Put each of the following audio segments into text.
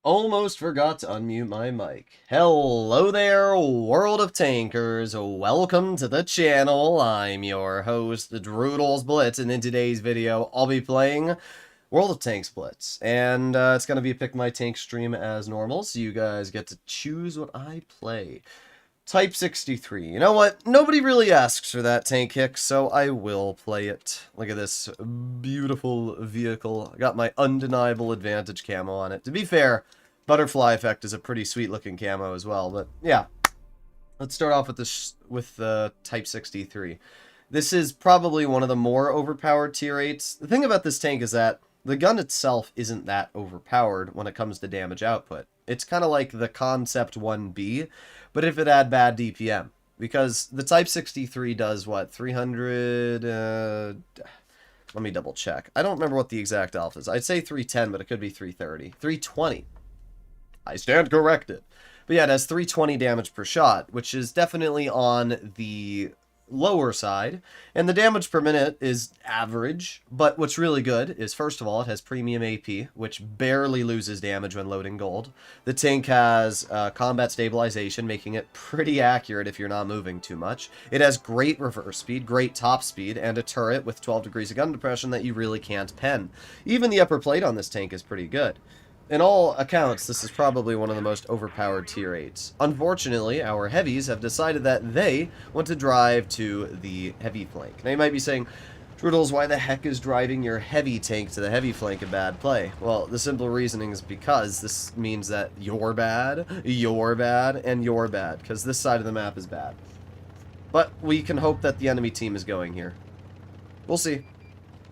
Almost forgot to unmute my mic. Hello there, world of tankers. Welcome to the channel. I'm your host, the Droodles Blitz, and in today's video, I'll be playing World of Tanks Blitz. And it's going to be a Pick My Tank stream as normal, so you guys get to choose what I play. Type 63. You know what? Nobody really asks for that tank kick, so I will play it. Look at this beautiful vehicle. I got my undeniable advantage camo on it. To be fair, butterfly effect is a pretty sweet looking camo as well, but yeah. Let's start off with this with the Type 63. This is probably one of the more overpowered tier 8s. The thing about this tank is that the gun itself isn't that overpowered when it comes to damage output. It's kind of like the Concept 1B, but if it had bad DPM. Because the Type 63 does, what, 300... let me double check. I don't remember what the exact alpha is. I'd say 310, but it could be 330. 320. I stand corrected. But yeah, it has 320 damage per shot, which is definitely on the lower side, and the damage per minute is average, but what's really good is, first of all, it has premium AP, which barely loses damage when loading gold. The tank has combat stabilization, making it pretty accurate if you're not moving too much. It has great reverse speed, great top speed, and a turret with 12 degrees of gun depression that you really can't pen. Even the upper plate on this tank is pretty good. In all accounts, this is probably one of the most overpowered tier 8s. Unfortunately, our heavies have decided that they want to drive to the heavy flank. Now you might be saying, Droodles, why the heck is driving your heavy tank to the heavy flank a bad play? Well, the simple reasoning is because this means that you're bad, and you're bad, because this side of the map is bad. But we can hope that the enemy team is going here. We'll see.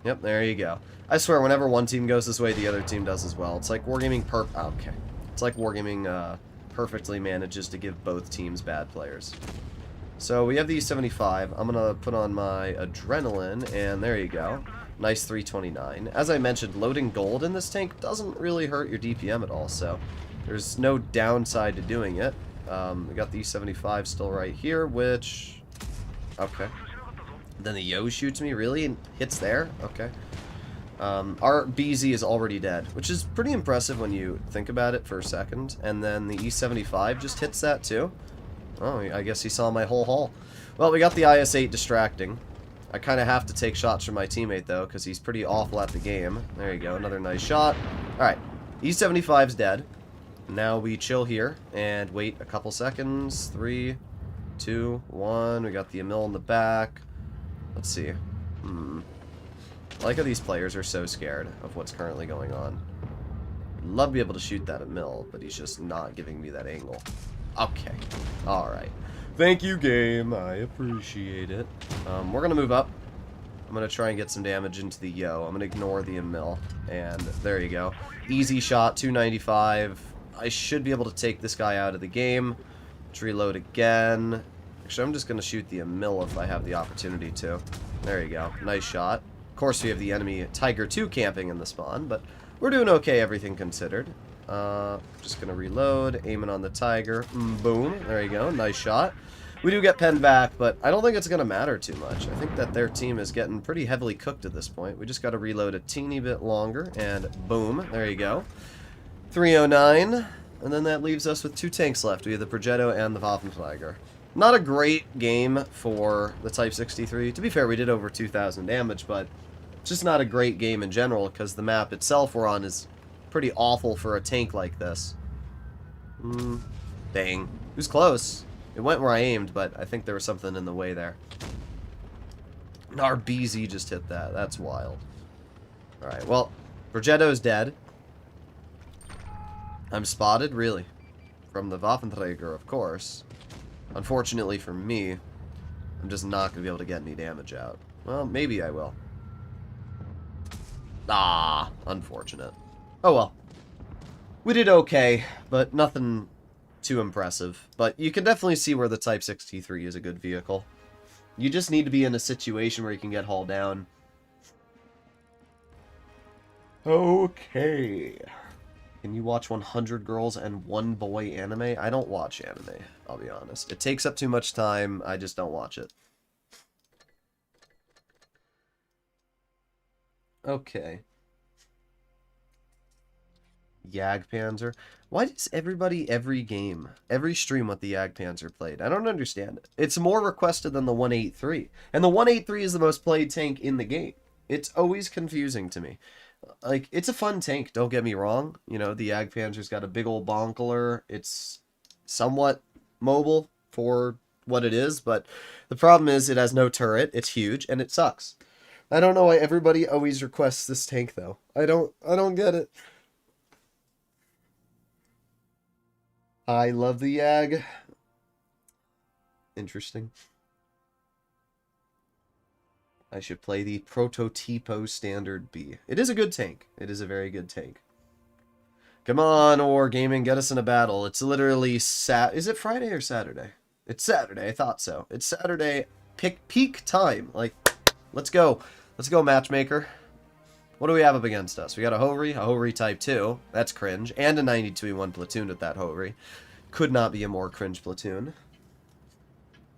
Yep, there you go. I swear, whenever one team goes this way, the other team does as well. It's like Wargaming okay. It's like Wargaming perfectly manages to give both teams bad players. So we have the E75. I'm going to put on my adrenaline, and there you go. Nice 329. As I mentioned, loading gold in this tank doesn't really hurt your DPM at all, so there's no downside to doing it. We got the E75 still right here, which... okay. Then the Yo shoots me, really? And hits there? Okay. Our BZ is already dead, which is pretty impressive when you think about it for a second. And then the E75 just hits that too. Oh, I guess he saw my whole haul. Well, we got the IS-8 distracting. I kind of have to take shots from my teammate, though, because he's pretty awful at the game. There you go, another nice shot. Alright, E75's dead. Now we chill here and wait a couple seconds. 3, 2, 1. We got the Emil in the back. Let's see. I like how these players are so scared of what's currently going on. I'd love to be able to shoot that at Mill, but he's just not giving me that angle. Okay. Alright. Thank you, game. I appreciate it. We're going to move up. I'm going to try and get some damage into the Yo. I'm going to ignore the Mill. And there you go. Easy shot, 295. I should be able to take this guy out of the game. Let's reload again. Actually, I'm just going to shoot the Mill if I have the opportunity to. There you go. Nice shot. Of course, we have the enemy Tiger 2 camping in the spawn, but we're doing okay, everything considered. Just gonna reload, aiming on the Tiger. Boom. There you go. Nice shot. We do get penned back, but I don't think it's gonna matter too much. I think that their team is getting pretty heavily cooked at this point. We just gotta reload a teeny bit longer, and boom. There you go. 309. And then that leaves us with 2 tanks left. We have the Progetto and the Waffenflieger. Not a great game for the Type 63. To be fair, we did over 2,000 damage, but just not a great game in general, because the map itself we're on is pretty awful for a tank like this. Dang. It was close. It went where I aimed, but I think there was something in the way there. Our BZ just hit that. That's wild. Alright, well, Progetto's dead. I'm spotted? Really? From the Waffenträger, of course. Unfortunately for me, I'm just not going to be able to get any damage out. Well, maybe I will. Ah, unfortunate. Oh well. We did okay, but nothing too impressive. But you can definitely see where the Type 63 is a good vehicle. You just need to be in a situation where you can get hauled down. Okay. Can you watch 100 Girls and 1 Boy anime? I don't watch anime, I'll be honest. It takes up too much time, I just don't watch it. Okay. Jagdpanzer. Why does everybody, every game, every stream with the Jagdpanzer played? I don't understand it. It's more requested than the 183. And the 183 is the most played tank in the game. It's always confusing to me. Like, it's a fun tank, don't get me wrong. You know, the Jagdpanzer's got a big old bonkler. It's somewhat mobile for what it is, but the problem is it has no turret, it's huge, and it sucks. I don't know why everybody always requests this tank, though. I don't get it. I love the Jag. Interesting. I should play the Prototipo Standard B. It is a good tank. It is a very good tank. Come on, Wargaming, get us in a battle. It's literally Is it Friday or Saturday? It's Saturday, I thought so. It's Saturday, peak time. Like, let's go. Let's go, matchmaker. What do we have up against us? We got a Hovery Type 2. That's cringe. And a 92E1 platoon with that Hovery. Could not be a more cringe platoon.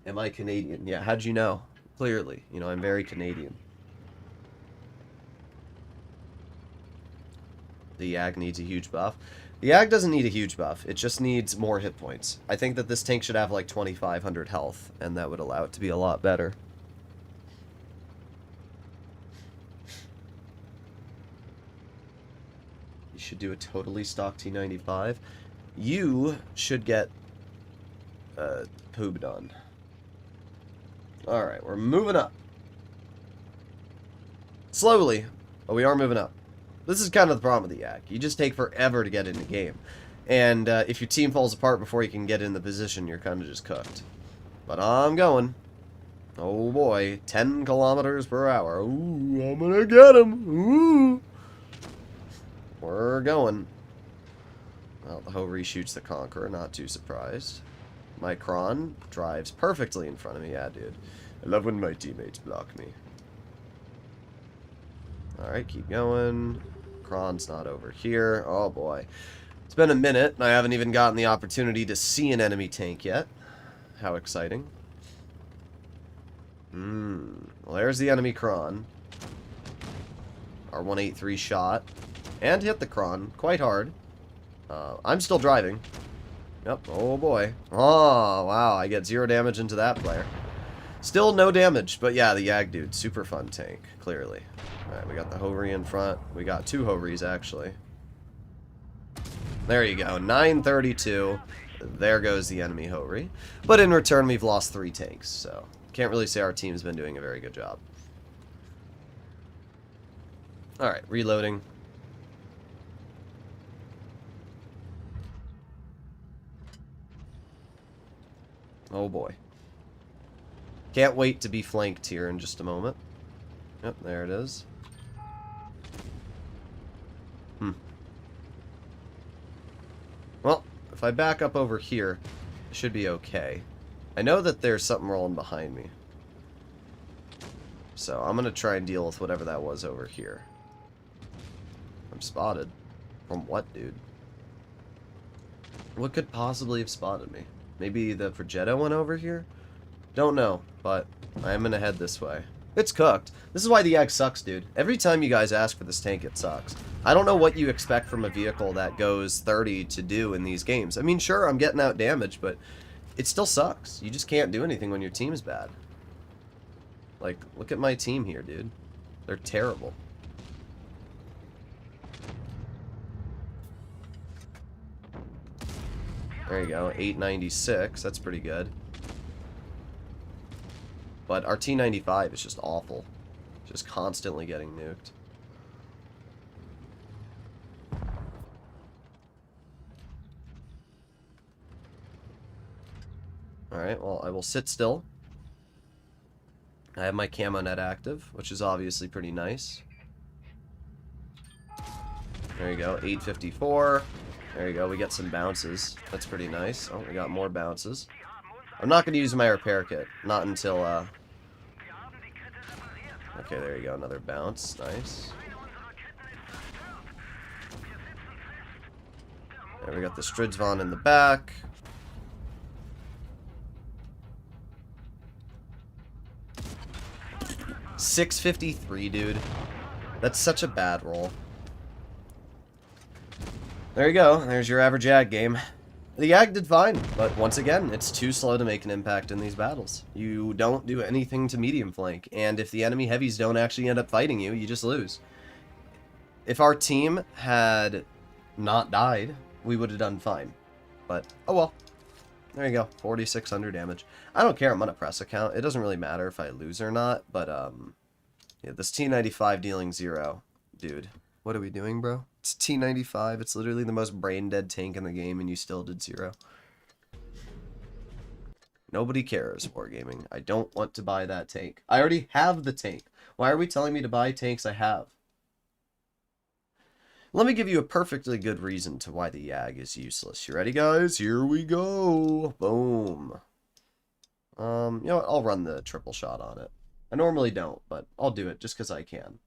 Am I Canadian? Yeah, how'd you know? Clearly. You know, I'm very Canadian. The Jag needs a huge buff. The Jag doesn't need a huge buff. It just needs more hit points. I think that this tank should have like 2,500 health, and that would allow it to be a lot better. You should do a totally stock T95. You should get pooped on. Alright, we're moving up. Slowly, but we are moving up. This is kind of the problem with the Jag. You just take forever to get in the game. And if your team falls apart before you can get in the position, you're kind of just cooked. But I'm going. Oh boy, 10 kilometers per hour. Ooh, I'm gonna get him. Ooh. We're going. Well, the Hovery shoots the Conqueror, not too surprised. My Kron drives perfectly in front of me. Yeah, dude. I love when my teammates block me. Alright, keep going. Kron's not over here. Oh boy. It's been a minute, and I haven't even gotten the opportunity to see an enemy tank yet. How exciting. Well, there's the enemy Kron. Our 183 shot. And hit the Kron quite hard. I'm still driving. Yep. Oh boy. Oh, wow. I get 0 damage into that player. Still no damage, but yeah, the Jag dude. Super fun tank, clearly. Alright, we got the Hovery in front. We got 2 Hoveries, actually. There you go. 932. There goes the enemy Hovery. But in return, we've lost 3 tanks, so can't really say our team's been doing a very good job. Alright, reloading. Oh boy. Can't wait to be flanked here in just a moment. Yep, there it is. Well, if I back up over here, it should be okay. I know that there's something rolling behind me. So I'm going to try and deal with whatever that was over here. I'm spotted. From what, dude? What could possibly have spotted me? Maybe the Progetto went over here? Don't know, but I am going to head this way. It's cooked. This is why the Jag sucks, dude. Every time you guys ask for this tank, it sucks. I don't know what you expect from a vehicle that goes 30 to do in these games. I mean, sure, I'm getting out damage, but it still sucks. You just can't do anything when your team's bad. Like, look at my team here, dude. They're terrible. There you go, 896. That's pretty good. But our T95 is just awful. Just constantly getting nuked. Alright, well, I will sit still. I have my camo net active, which is obviously pretty nice. There you go, 854. There you go, we get some bounces. That's pretty nice. Oh, we got more bounces. I'm not going to use my repair kit. Not until, Okay, there you go, another bounce. Nice. There we got the Stridsvon in the back. $653, dude. That's such a bad roll. There you go. There's your average Yag game. The Yag did fine, but once again, it's too slow to make an impact in these battles. You don't do anything to medium flank, and if the enemy heavies don't actually end up fighting you, you just lose. If our team had not died, we would have done fine. But, oh well. There you go, 4,600 damage. I don't care, I'm on a press account. It doesn't really matter if I lose or not, but, yeah, this T95 dealing 0. Dude, what are we doing, bro? It's T95, it's literally the most brain-dead tank in the game, and you still did 0. Nobody cares, Wargaming. I don't want to buy that tank. I already have the tank. Why are we telling me to buy tanks I have? Let me give you a perfectly good reason to why the Yag is useless. You ready, guys? Here we go. Boom. You know what? I'll run the triple shot on it. I normally don't, but I'll do it just because I can.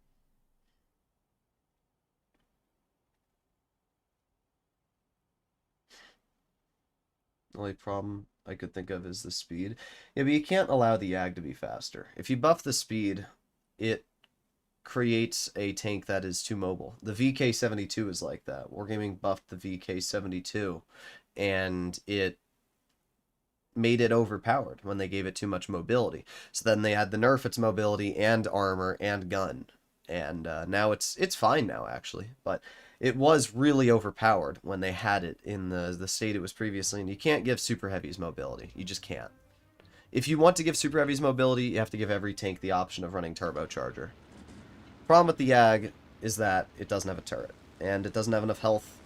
The only problem I could think of is the speed. Yeah, but you can't allow the Yag to be faster. If you buff the speed, it creates a tank that is too mobile. The VK72 is like that. Wargaming buffed the VK72, and it made it overpowered when they gave it too much mobility. So then they had to nerf its mobility and armor and gun. And now it's fine now, actually. But it was really overpowered when they had it in the state it was previously. And you can't give super heavies mobility. You just can't. If you want to give super heavies mobility, you have to give every tank the option of running turbocharger. Problem with the Yag is that it doesn't have a turret, and it doesn't have enough health.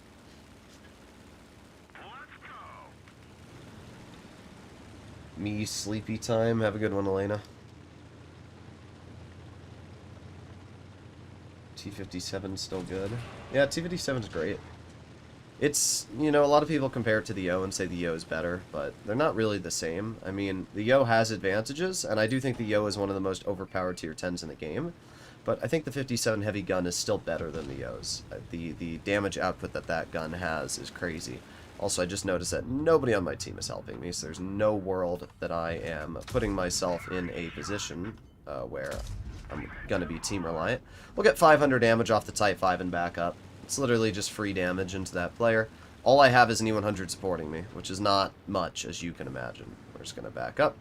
Me sleepy time. Have a good one, Elena. T57's still good. Yeah, T57's great. It's, you know, a lot of people compare it to the Yo and say the Yo is better, but they're not really the same. I mean, the Yo has advantages, and I do think the Yo is one of the most overpowered tier 10s in the game. But I think the 57 heavy gun is still better than the Yo's. The damage output that gun has is crazy. Also, I just noticed that nobody on my team is helping me, so there's no world that I am putting myself in a position where I'm going to be team reliant. We'll get 500 damage off the Type 5 and back up. It's literally just free damage into that player. All I have is an E100 supporting me, which is not much, as you can imagine. We're just going to back up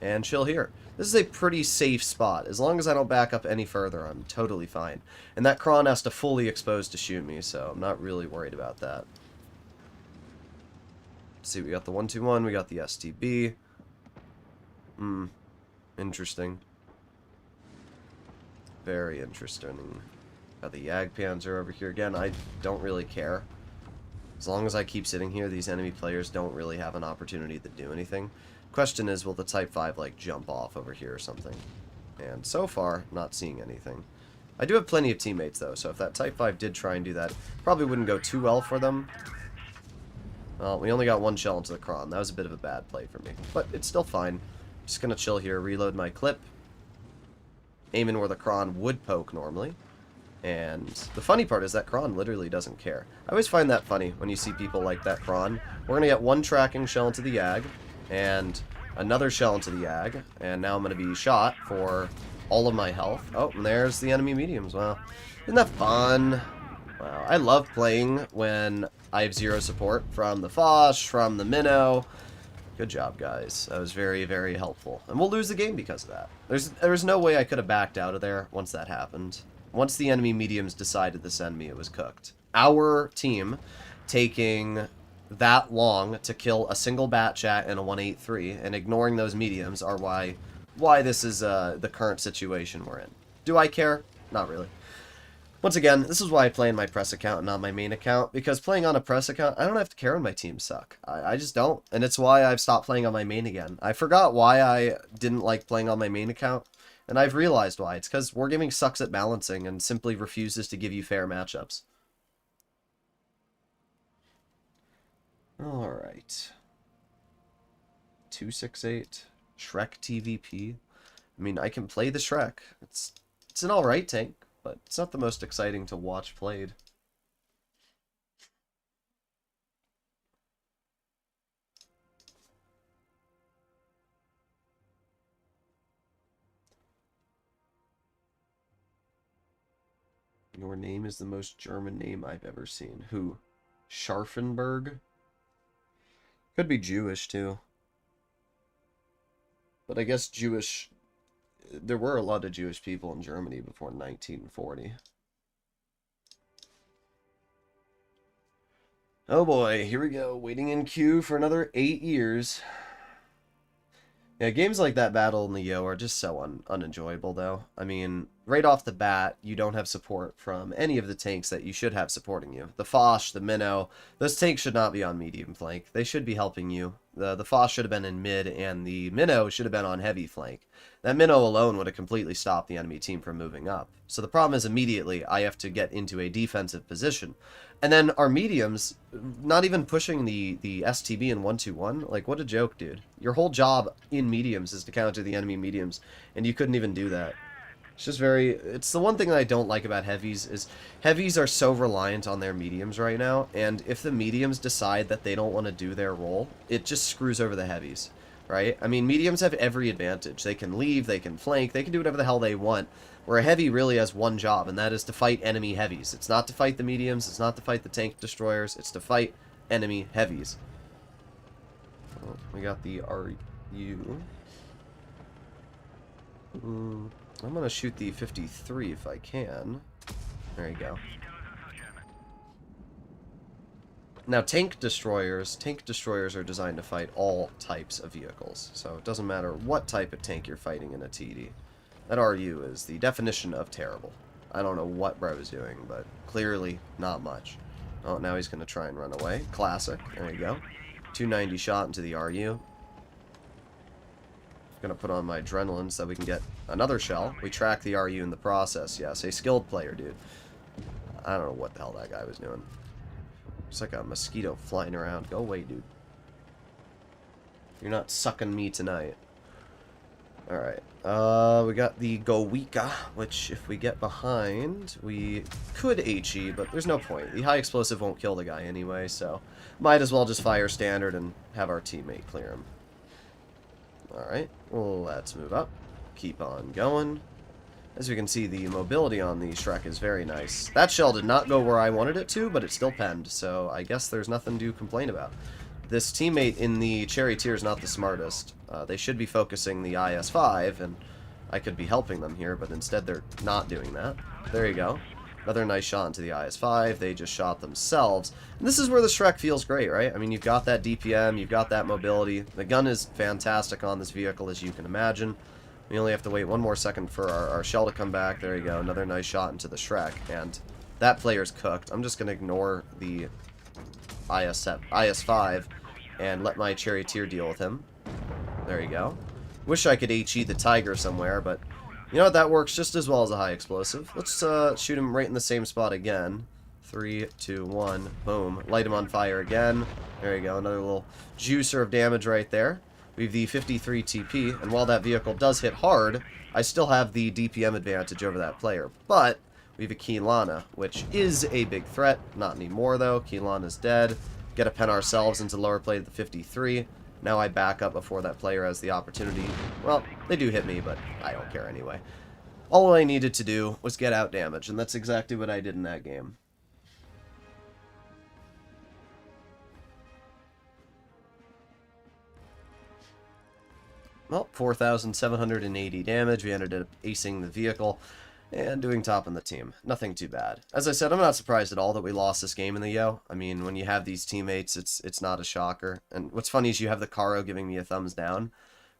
and chill here. This is a pretty safe spot. As long as I don't back up any further, I'm totally fine. And that Kron has to fully expose to shoot me, so I'm not really worried about that. Let's see, we got the 121, we got the STB. Interesting. Very interesting. Got the Jagdpanzer over here again. I don't really care. As long as I keep sitting here, these enemy players don't really have an opportunity to do anything. Question is, will the Type 5, like, jump off over here or something? And so far, not seeing anything. I do have plenty of teammates, though, so if that Type 5 did try and do that, probably wouldn't go too well for them. Well, we only got one shell into the Kron. That was a bit of a bad play for me. But it's still fine. Just gonna chill here, reload my clip. Aiming where the Kron would poke normally. And the funny part is that Kron literally doesn't care. I always find that funny when you see people like that Kron. We're gonna get one tracking shell into the Yag, and another shell into the Yag, and now I'm going to be shot for all of my health. Oh, and there's the enemy mediums. Wow. Isn't that fun? Wow. I love playing when I have 0 support from the Foch, from the Minnow. Good job, guys. That was very, very helpful. And we'll lose the game because of that. There's no way I could have backed out of there once that happened. Once the enemy mediums decided to send me, it was cooked. Our team taking that long to kill a single bat chat and a 183 and ignoring those mediums are why this is the current situation we're in. Do I care? Not really. Once again, this is why I play in my press account and not my main account, because playing on a press account, I don't have to care when my teams suck. I just don't, and it's why I've stopped playing on my main again. I forgot why I didn't like playing on my main account, and I've realized why. It's because Wargaming sucks at balancing and simply refuses to give you fair matchups. Alright. 268. Shrek TVP. I mean, I can play the Shrek. It's an alright tank, but it's not the most exciting to watch played. Your name is the most German name I've ever seen. Who? Scharfenberg. Could be Jewish, too. But I guess Jewish... There were a lot of Jewish people in Germany before 1940. Oh boy, here we go. Waiting in queue for another 8 years. Yeah, games like that Battle in the Yo are just so unenjoyable, though. I mean, right off the bat, you don't have support from any of the tanks that you should have supporting you. The Foch, the Minnow, those tanks should not be on medium flank. They should be helping you. The Foch should have been in mid, and the Minnow should have been on heavy flank. That Minnow alone would have completely stopped the enemy team from moving up. So the problem is immediately I have to get into a defensive position. And then our mediums, not even pushing the STB in 1-2-1, like, what a joke, dude. Your whole job in mediums is to counter the enemy mediums, and you couldn't even do that. It's just very... It's the one thing that I don't like about heavies, is heavies are so reliant on their mediums right now, and if the mediums decide that they don't want to do their role, it just screws over the heavies, right? I mean, mediums have every advantage. They can leave, they can flank, they can do whatever the hell they want, where a heavy really has one job, and that is to fight enemy heavies. It's not to fight the mediums, it's not to fight the tank destroyers, it's to fight enemy heavies. Oh, we got the RU. I'm gonna shoot the 53 if I can. There you go. Now, tank destroyers are designed to fight all types of vehicles, so it doesn't matter what type of tank you're fighting in a TD. That RU is the definition of terrible. I don't know what bro is doing, but clearly not much. Oh, now he's going to try and run away. Classic. There you go. 290 shot into the RU. Going to put on my adrenaline so that we can get another shell. We track the RU in the process. Yes, a skilled player, dude. I don't know what the hell that guy was doing. It's like a mosquito flying around. Go away, dude. You're not sucking me tonight. Alright. We got the Gowika, which if we get behind, we could HE, but there's no point. The high explosive won't kill the guy anyway, so might as well just fire standard and have our teammate clear him. Alright, well, let's move up. Keep on going. As you can see, the mobility on the Shrek is very nice. That shell did not go where I wanted it to, but it still penned, so I guess there's nothing to complain about. This teammate in the charioteer is not the smartest. They should be focusing the IS-5, and I could be helping them here, but instead they're not doing that. There you go. Another nice shot into the IS-5. They just shot themselves. And this is where the Shrek feels great, right? I mean, you've got that DPM, you've got that mobility. The gun is fantastic on this vehicle, as you can imagine. We only have to wait one more second for our shell to come back. There you go. Another nice shot into the Shrek. And that player's cooked. I'm just going to ignore the IS-5 and let my charioteer deal with him. There you go. Wish I could HE the Tiger somewhere, but you know what? That works just as well as a high explosive. Let's shoot him right in the same spot again. 3, 2, 1. Boom. Light him on fire again. There you go. Another little juicer of damage right there. We have the 53 TP, and while that vehicle does hit hard, I still have the DPM advantage over that player. But we have a Keelana, which is a big threat. Not anymore, though. Keelana's dead. Get a pen ourselves into lower plate of the 53. Now I back up before that player has the opportunity. Well, they do hit me, but I don't care anyway. All I needed to do was get out damage, and that's exactly what I did in that game. Well, 4,780 damage. We ended up acing the vehicle and doing top in the team. Nothing too bad. As I said, I'm not surprised at all that we lost this game in the Yo. I mean, when you have these teammates, it's not a shocker. And what's funny is you have the Caro giving me a thumbs down.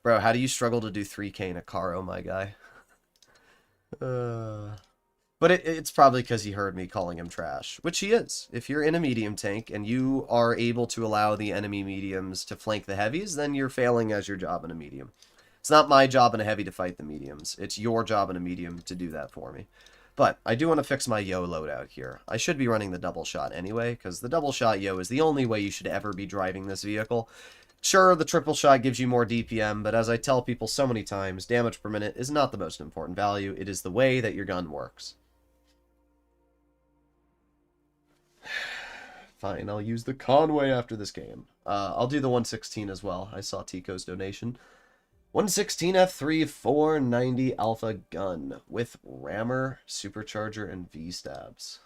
Bro, how do you struggle to do 3K in a Caro, my guy? But it's probably because he heard me calling him trash, which he is. If you're in a medium tank and you are able to allow the enemy mediums to flank the heavies, then you're failing as your job in a medium. It's not my job in a heavy to fight the mediums. It's your job in a medium to do that for me. But I do want to fix my Yo loadout here. I should be running the double shot anyway, because the double shot Yo is the only way you should ever be driving this vehicle. Sure, the triple shot gives you more DPM, but as I tell people so many times, damage per minute is not the most important value. It is the way that your gun works. Fine, I'll use the Conway after this game. I'll do the 116 as well. I saw Tico's donation. 116 F3 490 Alpha gun with rammer, supercharger, and V-stabs.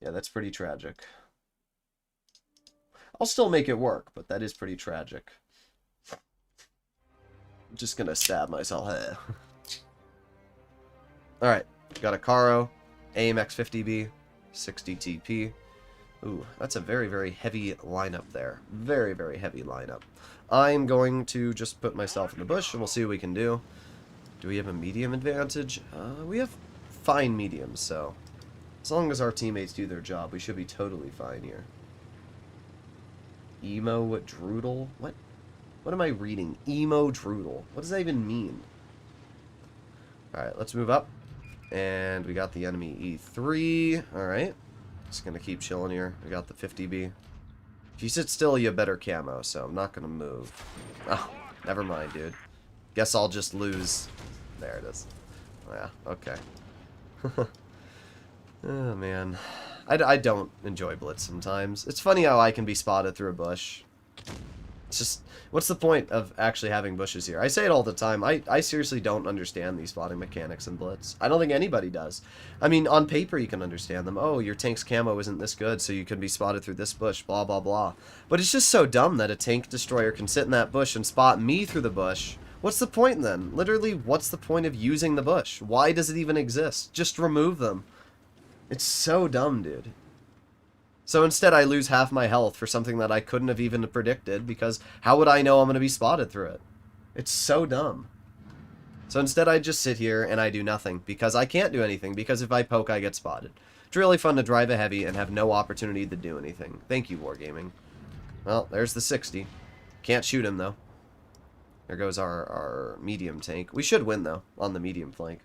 Yeah, that's pretty tragic. I'll still make it work, but that is pretty tragic. I'm just gonna stab myself. Alright, got a Caro, AIM X50B, 60 TP. Ooh, that's a very, very heavy lineup there. Very, very heavy lineup. I'm going to just put myself in the bush, and we'll see what we can do. Do we have a medium advantage? We have fine mediums, so as long as our teammates do their job, we should be totally fine here. Emo Droodle? What am I reading? Emo Droodle. What does that even mean? Alright, let's move up. And we got the enemy E3. Alright. Just gonna keep chilling here. We got the 50B. If you sit still, you have better camo, so I'm not gonna move. Oh, never mind, dude. Guess I'll just lose. There it is. Oh, yeah, okay. Oh, man. I don't enjoy Blitz sometimes. It's funny how I can be spotted through a bush. It's just, what's the point of actually having bushes here? I say it all the time. I seriously don't understand these spotting mechanics in Blitz. I don't think anybody does. I mean, on paper you can understand them. Oh, your tank's camo isn't this good, so you can be spotted through this bush, blah, blah, blah. But it's just so dumb that a tank destroyer can sit in that bush and spot me through the bush. What's the point then? Literally, what's the point of using the bush? Why does it even exist? Just remove them. It's so dumb, dude. So instead I lose half my health for something that I couldn't have even predicted, because how would I know I'm going to be spotted through it? It's so dumb. So instead I just sit here and I do nothing, because I can't do anything, because if I poke I get spotted. It's really fun to drive a heavy and have no opportunity to do anything. Thank you, Wargaming. Well, there's the 60. Can't shoot him, though. There goes our medium tank. We should win, though, on the medium flank.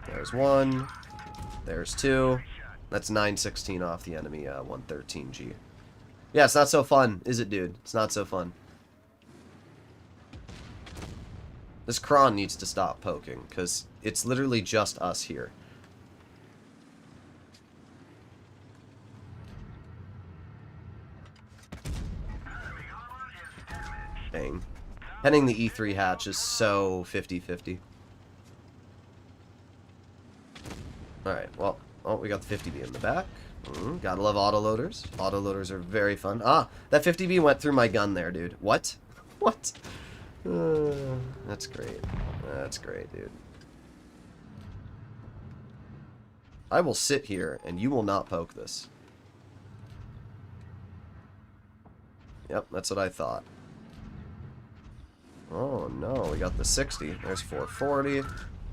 There's one. There's two. That's 916 off the enemy 113G. Yeah, it's not so fun, is it, dude? It's not so fun. This Kron needs to stop poking, because it's literally just us here. Dang. Heading the E3 hatch is so 50-50. Alright, well, oh, we got the 50B in the back. Gotta love autoloaders. Autoloaders are very fun. Ah, that 50B went through my gun there, dude. What? What? That's great. That's great, dude. I will sit here, and you will not poke this. Yep, that's what I thought. Oh, no, we got the 60. There's 440.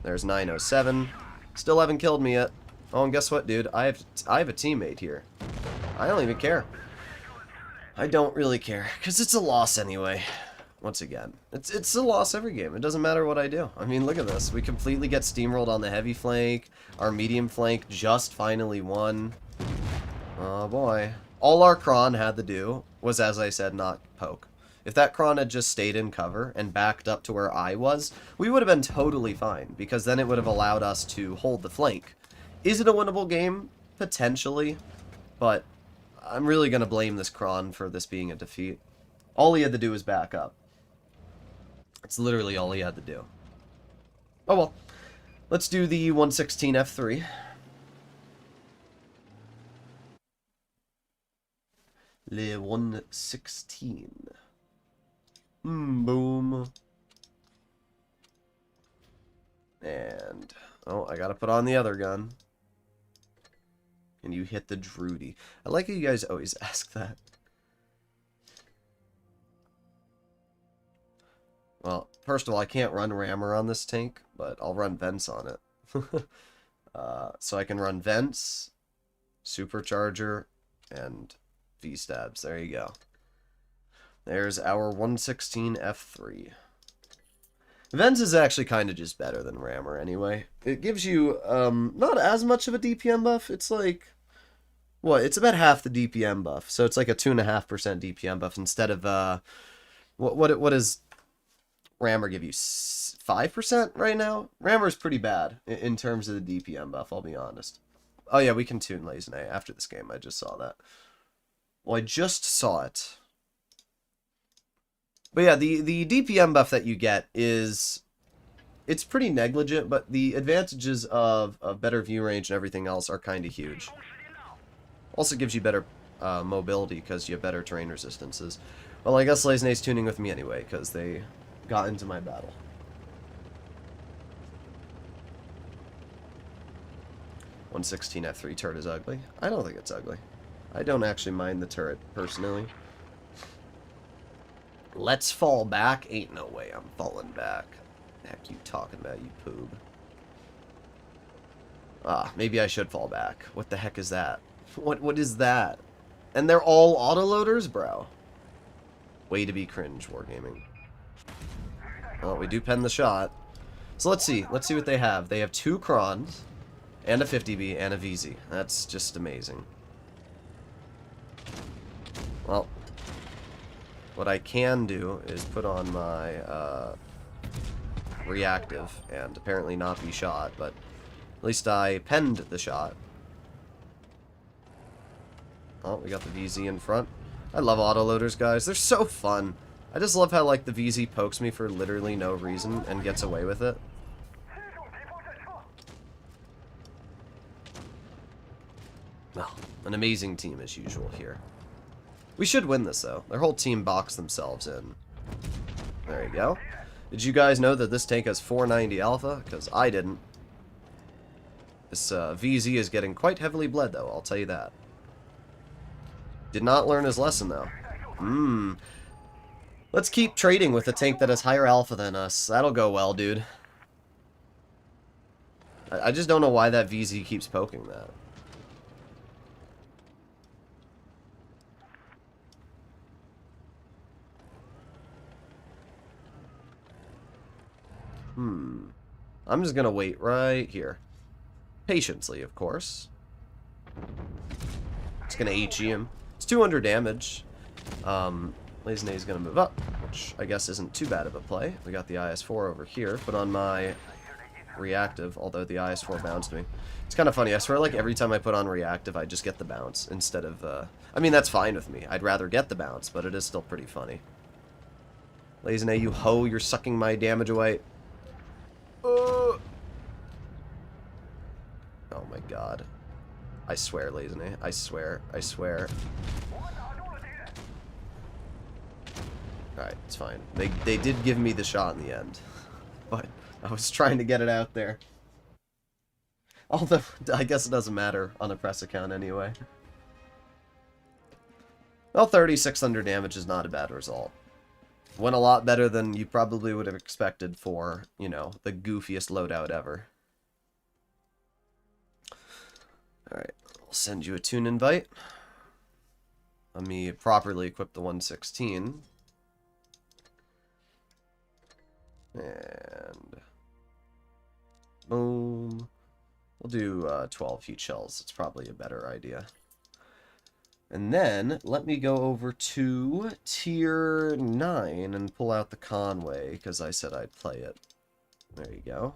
There's 907. Still haven't killed me yet. Oh, and guess what, dude? I have a teammate here. I don't even care. I don't really care, because it's a loss anyway. Once again, it's a loss every game. It doesn't matter what I do. I mean, look at this. We completely get steamrolled on the heavy flank. Our medium flank just finally won. Oh, boy. All our Kron had to do was, as I said, not poke. If that Kron had just stayed in cover and backed up to where I was, we would have been totally fine, because then it would have allowed us to hold the flank. Is it a winnable game? Potentially, but I'm really going to blame this Kron for this being a defeat. All he had to do was back up. It's literally all he had to do. Oh well. Let's do the 116 F3. Le 116. Boom. And, oh, I gotta put on the other gun. And you hit the Droody. I like how you guys always ask that. Well, first of all, I can't run rammer on this tank, but I'll run vents on it. So I can run vents, supercharger, and V-stabs. There you go. There's our 116 F3. Vents is actually kind of just better than rammer anyway. It gives you not as much of a DPM buff. It's like, what? It's about half the DPM buff. So it's like a 2.5% DPM buff instead of what does rammer give you? 5% right now? Rammer's pretty bad in terms of the DPM buff, I'll be honest. Oh yeah, we can tune Lazenay after this game. I just saw that. Well, I just saw it. But yeah, the DPM buff that you get is it's pretty negligent, but the advantages of better view range and everything else are kind of huge. Also gives you better mobility because you have better terrain resistances. Well, I guess Lazenay's tuning with me anyway because they got into my battle. .116 F3 turret is ugly. I don't think it's ugly. I don't actually mind the turret, personally. Let's fall back. Ain't no way I'm falling back. The heck you talking about, you poob? Ah, maybe I should fall back. What the heck is that? What is that? And they're all autoloaders, bro. Way to be cringe, Wargaming. Well, we do pen the shot. So let's see. Let's see what they have. They have 2 Krons, and a 50B, and a VZ. That's just amazing. Well, what I can do is put on my reactive and apparently not be shot, but at least I penned the shot. Oh, we got the VZ in front. I love autoloaders, guys. They're so fun. I just love how, like, the VZ pokes me for literally no reason and gets away with it. Well, an amazing team as usual here. We should win this, though. Their whole team boxed themselves in. There you go. Did you guys know that this tank has 490 alpha? Because I didn't. This VZ is getting quite heavily bled, though, I'll tell you that. Did not learn his lesson, though. Let's keep trading with a tank that has higher alpha than us. That'll go well, dude. I just don't know why that VZ keeps poking that. I'm just gonna wait right here. Patiently, of course. It's gonna HE him. It's 200 damage. Lazenay's gonna move up, which I guess isn't too bad of a play. We got the IS-4 over here. Put on my reactive, although the IS-4 bounced me. It's kind of funny. I swear, like, every time I put on reactive, I just get the bounce instead of, I mean, that's fine with me. I'd rather get the bounce, but it is still pretty funny. Lazenay, you hoe, you're sucking my damage away. Oh my god. I swear, Lazenay. I swear. I swear. Alright, it's fine. They did give me the shot in the end. But I was trying to get it out there. Although, I guess it doesn't matter on a press account anyway. Well, 3,600 damage is not a bad result. Went a lot better than you probably would have expected for, you know, the goofiest loadout ever. Alright, I'll send you a tune invite. Let me properly equip the 116. And boom. We'll do 12 heat shells. It's probably a better idea. And then, let me go over to tier 9 and pull out the Conway, because I said I'd play it. There you go.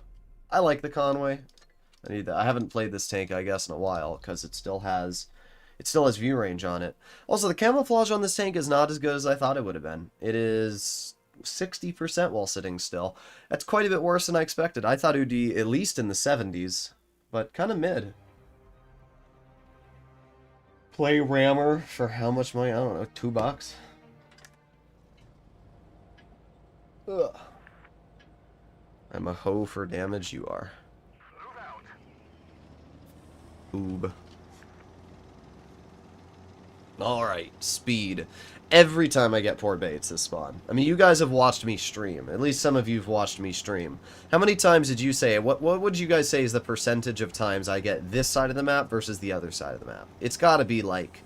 I like the Conway. I need that. I haven't played this tank, I guess, in a while, because it still has view range on it. Also, the camouflage on this tank is not as good as I thought it would have been. It is 60% while sitting still. That's quite a bit worse than I expected. I thought it would be at least in the 70s, but kind of mid. Play rammer for how much money? I don't know, $2? Ugh. I'm a hoe for damage, you are. Oob. Alright, speed. Every time I get poor baits, this spawn. I mean, you guys have watched me stream. At least some of you have watched me stream. How many times did you say, what would you guys say is the percentage of times I get this side of the map versus the other side of the map? It's gotta be like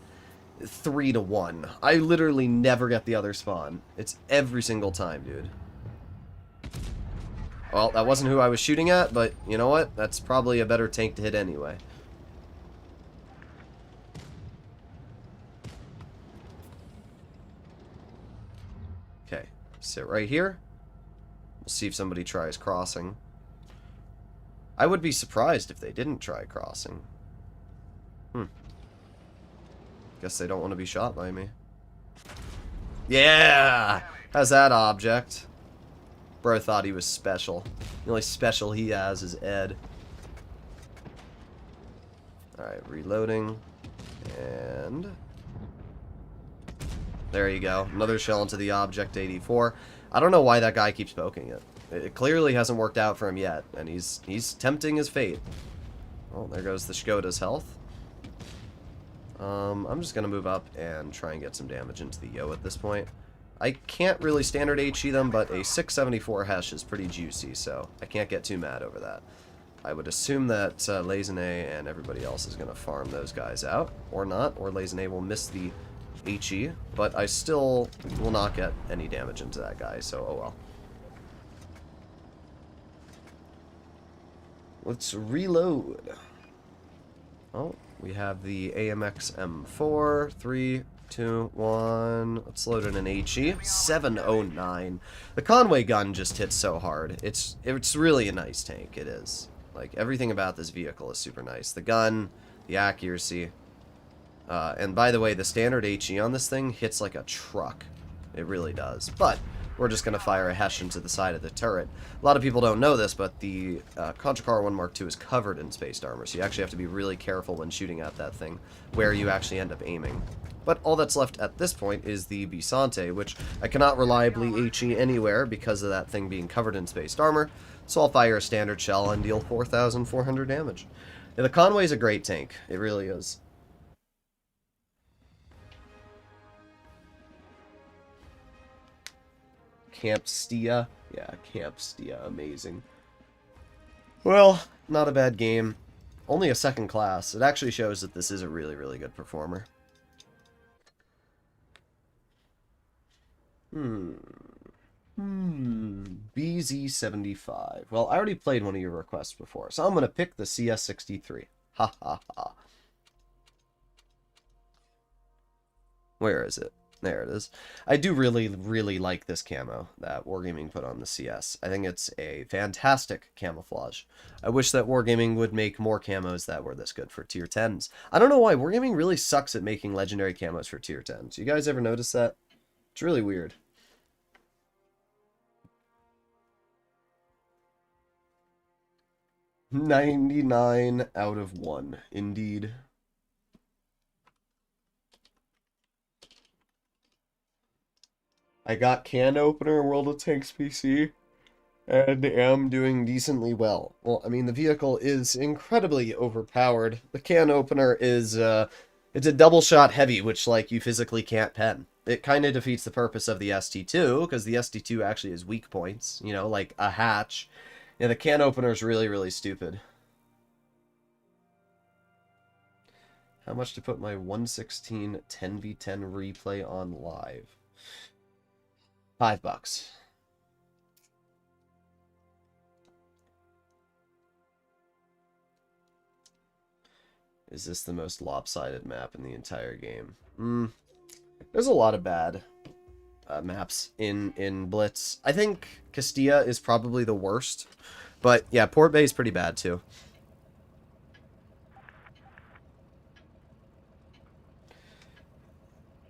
3 to 1. I literally never get the other spawn. It's every single time, dude. Well, that wasn't who I was shooting at, but you know what? That's probably a better tank to hit anyway. Okay, sit right here. We'll see if somebody tries crossing. I would be surprised if they didn't try crossing. Guess they don't want to be shot by me. Yeah! How's that object? Bro thought he was special. The only special he has is Ed. Alright, reloading. And... there you go. Another shell into the Object 84. I don't know why that guy keeps poking it. It clearly hasn't worked out for him yet, and he's tempting his fate. Oh, there goes the Skoda's health. I'm just going to move up and try and get some damage into the Yo at this point. I can't really standard HE them, but a 674 Hesh is pretty juicy, so I can't get too mad over that. I would assume that Lazenay and everybody else is going to farm those guys out, or not, or Lazenay will miss the HE, but I still will not get any damage into that guy, so oh well. Let's reload. Oh, we have the AMX M4. 3, 2, 1. Let's load in an HE. 709. The Conway gun just hits so hard. It's really a nice tank. It is. Like, everything about this vehicle is super nice. The gun, the accuracy. And by the way, the standard HE on this thing hits like a truck. It really does. But we're just going to fire a Hesh into the side of the turret. A lot of people don't know this, but the Contra Car 1 Mark II is covered in spaced armor, so you actually have to be really careful when shooting at that thing, where you actually end up aiming. But all that's left at this point is the Bisante, which I cannot reliably HE anywhere because of that thing being covered in spaced armor, so I'll fire a standard shell and deal 4,400 damage. Yeah, the Conway's a great tank. It really is. Camp Stia. Yeah, Camp Stia. Amazing. Well, not a bad game. Only a second class. It actually shows that this is a really, really good performer. BZ75. Well, I already played one of your requests before, so I'm going to pick the CS63. Ha ha ha. Where is it? There it is. I do really, really like this camo that Wargaming put on the CS. I think it's a fantastic camouflage. I wish that Wargaming would make more camos that were this good for tier 10s. I don't know why. Wargaming really sucks at making legendary camos for tier 10s. You guys ever notice that? It's really weird. $99 out of 1. Indeed. I got can opener in World of Tanks PC and am doing decently well. Well, I mean, the vehicle is incredibly overpowered. The can opener is, it's a double shot heavy, which, like, you physically can't pen. It kind of defeats the purpose of the ST2, because the ST2 actually has weak points, you know, like a hatch. Yeah, the can opener is really, really stupid. How much to put my 116 10v10 replay on live? $5. Is this the most lopsided map in the entire game? There's a lot of bad maps in Blitz. I think Castilla is probably the worst. But yeah, Port Bay is pretty bad too.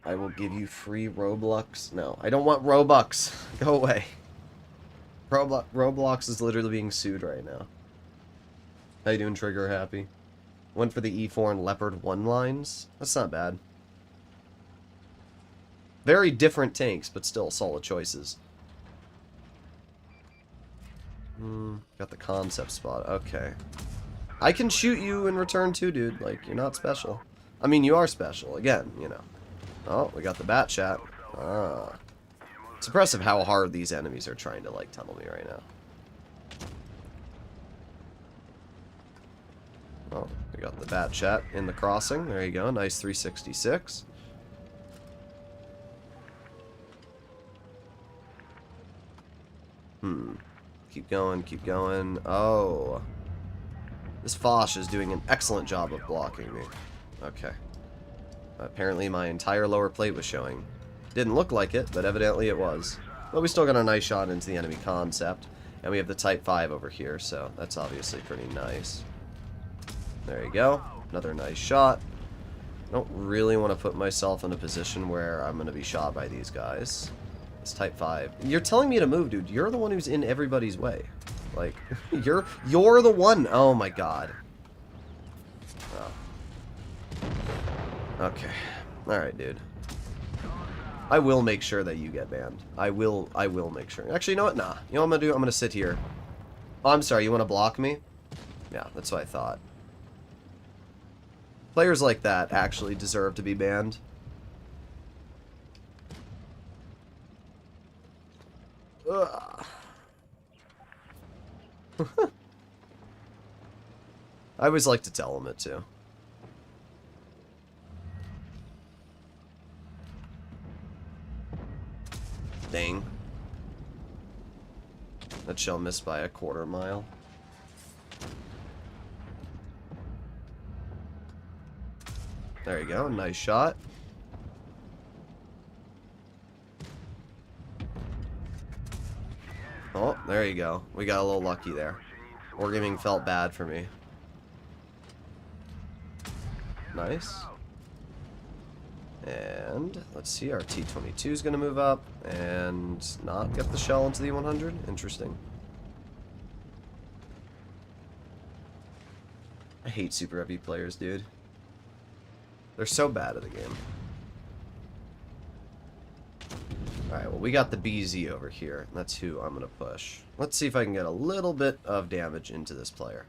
I will give you free Roblox. No, I don't want Robux. Go away. Roblox is literally being sued right now. How you doing, Trigger Happy? Went for the E4 and Leopard 1 lines. That's not bad. Very different tanks, but still solid choices. Got the concept spot. Okay. I can shoot you in return too, dude. Like, you're not special. I mean, you are special. Again, you know. Oh, we got the bat chat. Ah. It's impressive how hard these enemies are trying to, like, tunnel me right now. Oh, we got the bat chat in the crossing. There you go. Nice 366. Keep going, keep going. Oh. This Foch is doing an excellent job of blocking me. Okay. Apparently my entire lower plate was showing. Didn't look like it, but evidently it was. But we still got a nice shot into the enemy concept. And we have the Type 5 over here, so that's obviously pretty nice. There you go. Another nice shot. I don't really want to put myself in a position where I'm going to be shot by these guys. It's Type 5. You're telling me to move, dude. You're the one who's in everybody's way. Like, you're the one. Oh my god. Oh. Okay. Alright, dude. I will make sure that you get banned. I will make sure. Actually, you know what? Nah. You know what I'm gonna do? I'm gonna sit here. Oh, I'm sorry. You want to block me? Yeah, that's what I thought. Players like that actually deserve to be banned. Ugh. I always like to tell them it too. Dang. That shell missed by a quarter mile. There you go, nice shot. Oh, there you go. We got a little lucky there. Wargaming felt bad for me. Nice. And let's see, our T-22 is going to move up and not get the shell into the 100. Interesting. I hate super heavy players, dude. They're so bad at the game. Alright, well, we got the BZ over here. That's who I'm going to push. Let's see if I can get a little bit of damage into this player.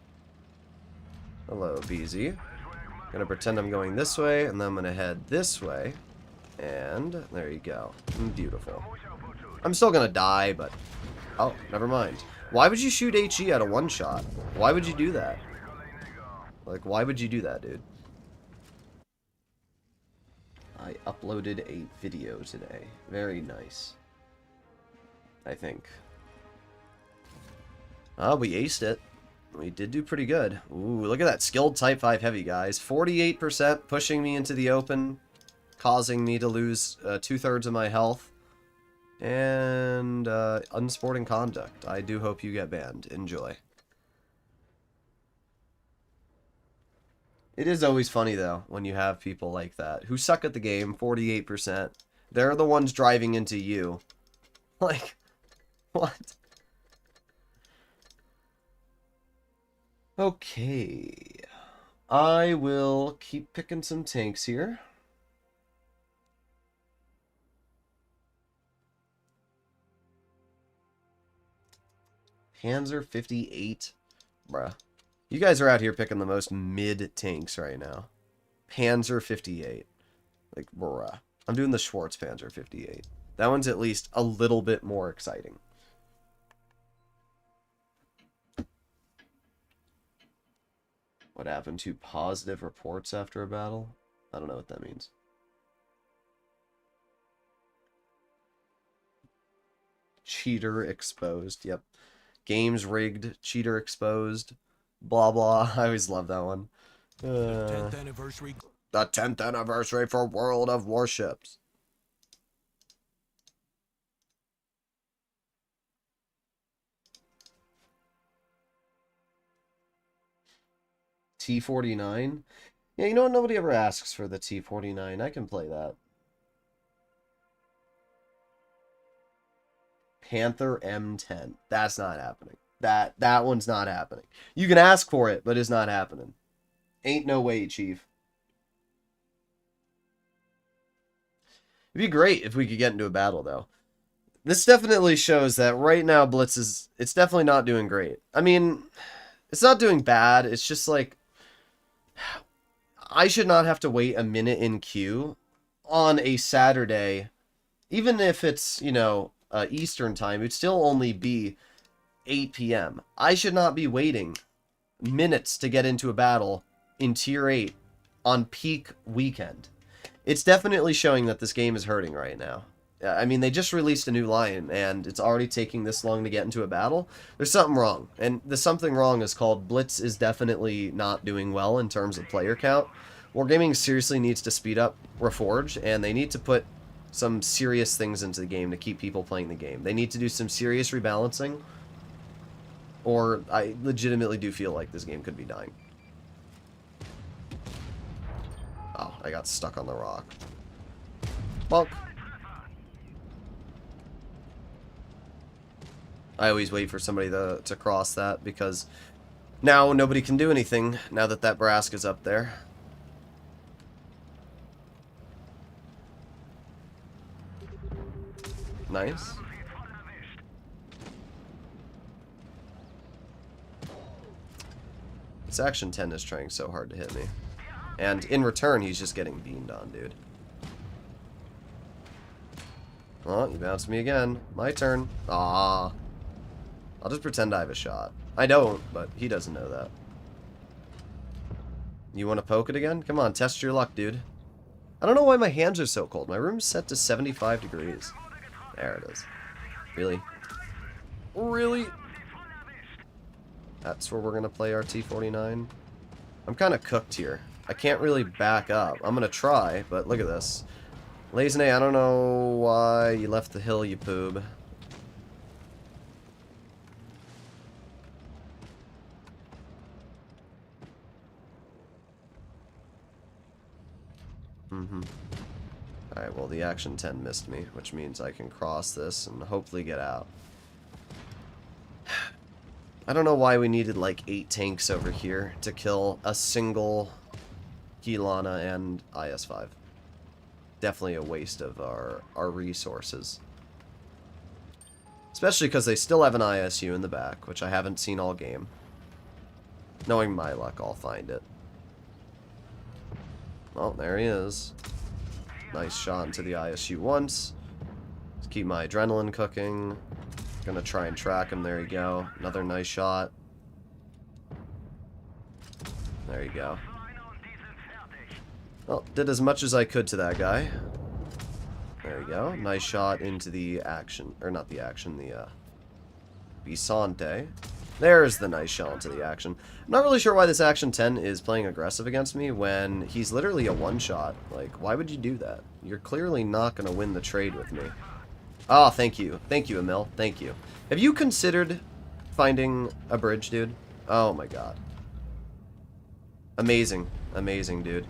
Hello, BZ. Gonna pretend I'm going this way, and then I'm gonna head this way. And there you go. Beautiful. I'm still gonna die, but... Oh, never mind. Why would you shoot HE at a one-shot? Why would you do that? Like, why would you do that, dude? I uploaded a video today. Very nice. I think. Ah, we aced it. We did do pretty good. Ooh, look at that skilled Type 5 heavy, guys. 48% pushing me into the open, causing me to lose 2/3 of my health. And unsporting conduct. I do hope you get banned. Enjoy. It is always funny, though, when you have people like that who suck at the game, 48%. They're the ones driving into you. Like, what? Okay. I will keep picking some tanks here. Panzer 58. Bruh. You guys are out here picking the most mid tanks right now. Panzer 58. Like, bruh. I'm doing the Schwarzpanzer 58. That one's at least a little bit more exciting. What happened to positive reports after a battle? I don't know what that means. Cheater exposed. Yep. Games rigged. Cheater exposed. Blah, blah. I always love that one. The 10th anniversary. The 10th anniversary for World of Warships. T-49? Yeah, you know what? Nobody ever asks for the T-49. I can play that. Panther M10. That's not happening. That one's not happening. You can ask for it, but it's not happening. Ain't no way, Chief. It'd be great if we could get into a battle, though. This definitely shows that right now Blitz is... It's definitely not doing great. I mean, it's not doing bad. It's just like... I should not have to wait a minute in queue on a Saturday. Even if it's, you know, Eastern time, it'd still only be 8 p.m. I should not be waiting minutes to get into a battle in Tier 8 on peak weekend. It's definitely showing that this game is hurting right now. I mean, they just released a new line, and it's already taking this long to get into a battle. There's something wrong, and the something wrong is called Blitz is definitely not doing well in terms of player count. Wargaming seriously needs to speed up Reforged, and they need to put some serious things into the game to keep people playing the game. They need to do some serious rebalancing, or I legitimately do feel like this game could be dying. Oh, I got stuck on the rock. Bonk. I always wait for somebody to cross that, because now nobody can do anything now that that Braska's up there. Nice. This Action 10 is trying so hard to hit me. And in return, he's just getting beamed on, dude. Oh, you bounced me again. My turn. Ah. I'll just pretend I have a shot. I don't, but he doesn't know that. You want to poke it again? Come on, test your luck, dude. I don't know why my hands are so cold. My room's set to 75 degrees. There it is. Really? Really? That's where we're going to play our T-49. I'm kind of cooked here. I can't really back up. I'm going to try, but look at this. Lazenay, I don't know why you left the hill, you poob. Alright, well, the Action 10 missed me, which means I can cross this and hopefully get out. I don't know why we needed like 8 tanks over here to kill a single Kilana and IS-5. Definitely a waste of our resources. Especially because they still have an ISU in the back, which I haven't seen all game. Knowing my luck, I'll find it. Oh, there he is. Nice shot into the ISU once. Let's keep my adrenaline cooking. Gonna try and track him. There you go. Another nice shot. There you go. Well, did as much as I could to that guy. There you go. Nice shot into the Action. Or not the Action, the Bisante. There's the nice shot into the Action. I'm not really sure why this Action 10 is playing aggressive against me when he's literally a one-shot. Like, why would you do that? You're clearly not going to win the trade with me. Oh, thank you. Thank you, Emil. Thank you. Have you considered finding a bridge, dude? Oh, my God. Amazing. Amazing, dude.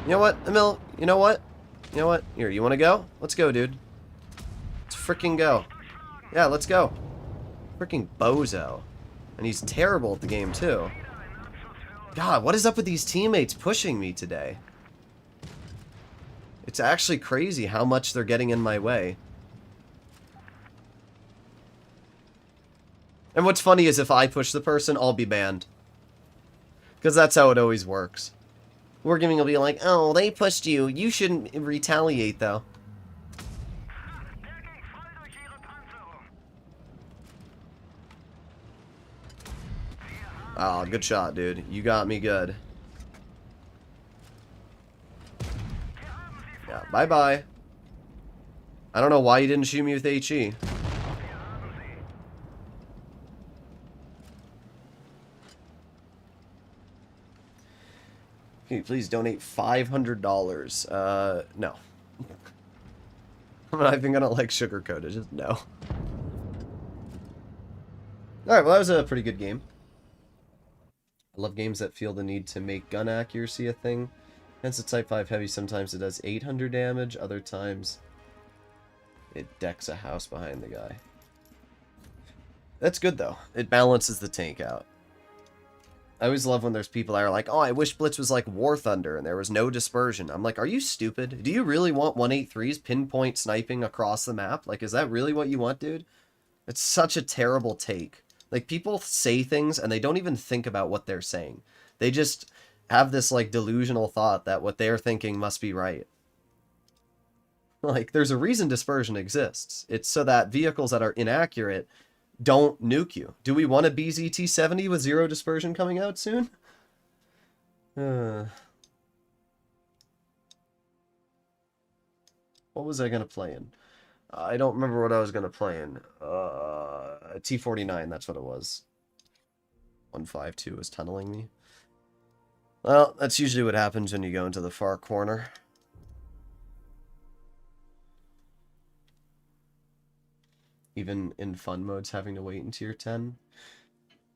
You know what, Emil? You know what? You know what? Here, you want to go? Let's go, dude. Let's freaking go. Yeah, let's go. Freaking bozo. And he's terrible at the game, too. God, what is up with these teammates pushing me today? It's actually crazy how much they're getting in my way. And what's funny is if I push the person, I'll be banned. Because that's how it always works. Wargaming will be like, oh, they pushed you. You shouldn't retaliate, though. Oh, good shot, dude. You got me good. Yeah, bye-bye. I don't know why you didn't shoot me with HE. Can you please donate $500? No. I'm not even gonna, like, sugarcoat it. Just no. Alright, well, that was a pretty good game. I love games that feel the need to make gun accuracy a thing. Hence the Type 5 Heavy, sometimes it does 800 damage, other times it decks a house behind the guy. That's good, though. It balances the tank out. I always love when there's people that are like, oh, I wish Blitz was like War Thunder and there was no dispersion. I'm like, are you stupid? Do you really want 183s pinpoint sniping across the map? Like, is that really what you want, dude? It's such a terrible take. Like, people say things and they don't even think about what they're saying. They just have this, like, delusional thought that what they're thinking must be right. Like, there's a reason dispersion exists. It's so that vehicles that are inaccurate don't nuke you. Do we want a BZT-70 with 0 dispersion coming out soon? What was I going to play in? I don't remember what I was going to play in. T-49, that's what it was. 152 was tunneling me. Well, that's usually what happens when you go into the far corner. Even in fun modes, having to wait in tier 10.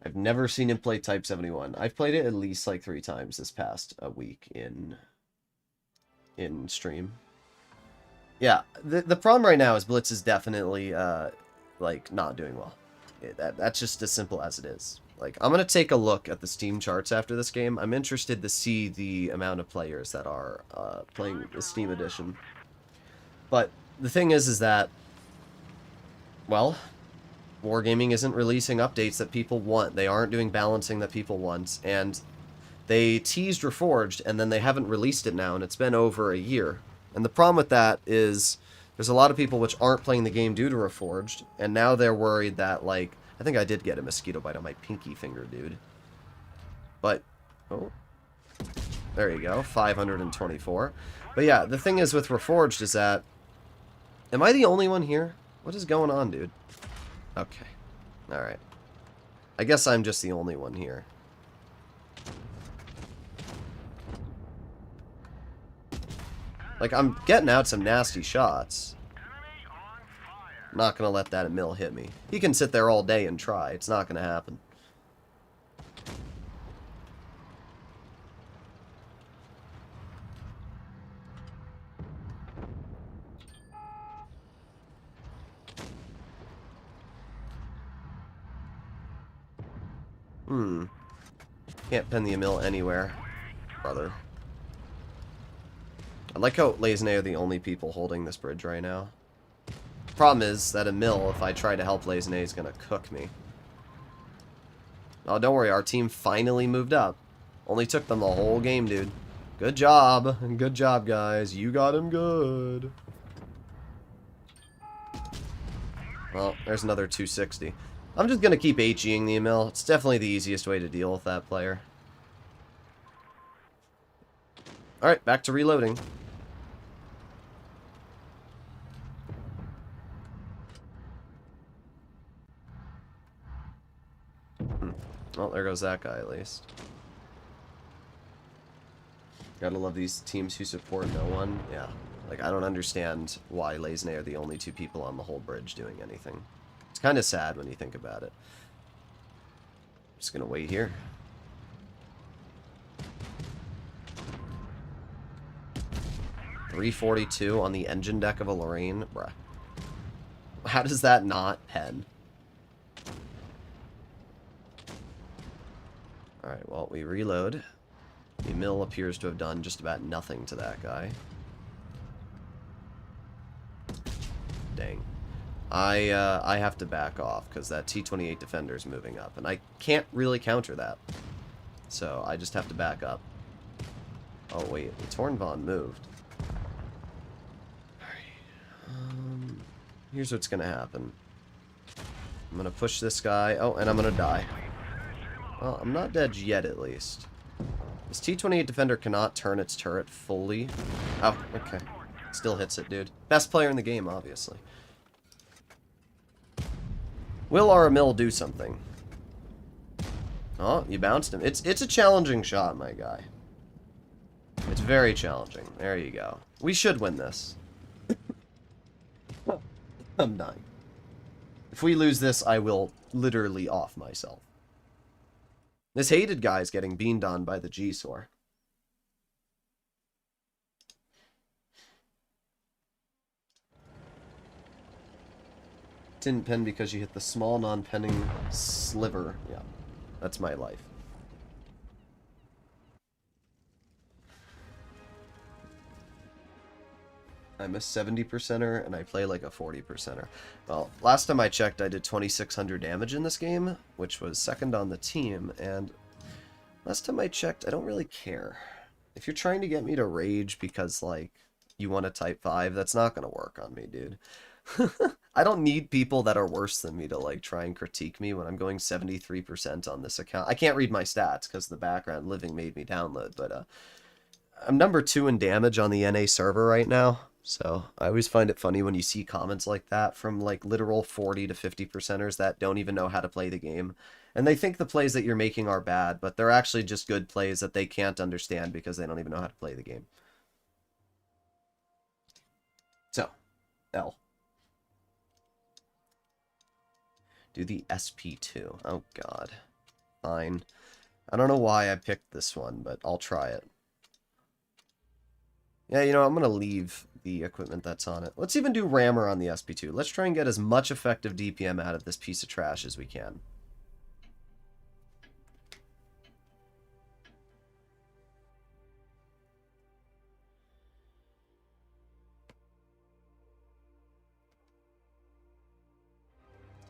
I've never seen him play Type 71. I've played it at least like 3 times this past week in stream. Yeah, the problem right now is Blitz is definitely, like, not doing well. That's just as simple as it is. Like, I'm going to take a look at the Steam charts after this game. I'm interested to see the amount of players that are playing the Steam edition. But the thing is that, well, Wargaming isn't releasing updates that people want. They aren't doing balancing that people want. And they teased Reforged, and then they haven't released it now, and it's been over a year. And the problem with that is there's a lot of people which aren't playing the game due to Reforged, and now they're worried that, like, I think I did get a mosquito bite on my pinky finger, dude. But, oh, there you go, 524. But yeah, the thing is with Reforged is that, am I the only one here? What is going on, dude? Okay, alright. I guess I'm just the only one here. Like, I'm getting out some nasty shots. I'm not going to let that mill hit me. He can sit there all day and try. It's not going to happen. Can't pin the mill anywhere, brother. I like how Lazenay are the only people holding this bridge right now. Problem is that a mill, if I try to help Lazenay, is going to cook me. Oh, don't worry. Our team finally moved up. Only took them the whole game, dude. Good job. Good job, guys. You got him good. Well, there's another 260. I'm just going to keep HEing the mill. It's definitely the easiest way to deal with that player. Alright, back to reloading. Well, there goes that guy, at least. Gotta love these teams who support no one. Yeah. Like, I don't understand why Lazenay are the only two people on the whole bridge doing anything. It's kind of sad when you think about it. Just gonna wait here. .342 on the engine deck of a Lorraine? Bruh. How does that not pen? Alright, well, we reload. The mill appears to have done just about nothing to that guy. Dang. I have to back off, because that T-28 Defender is moving up, and I can't really counter that. So, I just have to back up. Oh, wait, the Tornvon moved. Here's what's gonna happen. I'm gonna push this guy. Oh, and I'm gonna die. Well, I'm not dead yet, at least. This T-28 Defender cannot turn its turret fully. Oh, okay. Still hits it, dude. Best player in the game, obviously. Will our mill do something? Oh, you bounced him. It's a challenging shot, my guy. It's very challenging. There you go. We should win this. I'm dying. If we lose this, I will literally off myself. This hated guy is getting beamed on by the G-Sor. Didn't pen because you hit the small non-penning sliver. Yeah, that's my life. I'm a 70%er, and I play like a 40%er. Well, last time I checked, I did 2,600 damage in this game, which was second on the team, and last time I checked, I don't really care. If you're trying to get me to rage because, like, you want a Type 5, that's not going to work on me, dude. I don't need people that are worse than me to, like, try and critique me when I'm going 73% on this account. I can't read my stats because the background living made me download, but, I'm number 2 in damage on the NA server right now. So, I always find it funny when you see comments like that from, like, literal 40 to 50%ers that don't even know how to play the game. And they think the plays that you're making are bad, but they're actually just good plays that they can't understand because they don't even know how to play the game. So, L. Do the SP2. Oh, God. Fine. I don't know why I picked this one, but I'll try it. Yeah, you know, I'm going to leave the equipment that's on it. Let's even do rammer on the SP2. Let's try and get as much effective DPM out of this piece of trash as we can.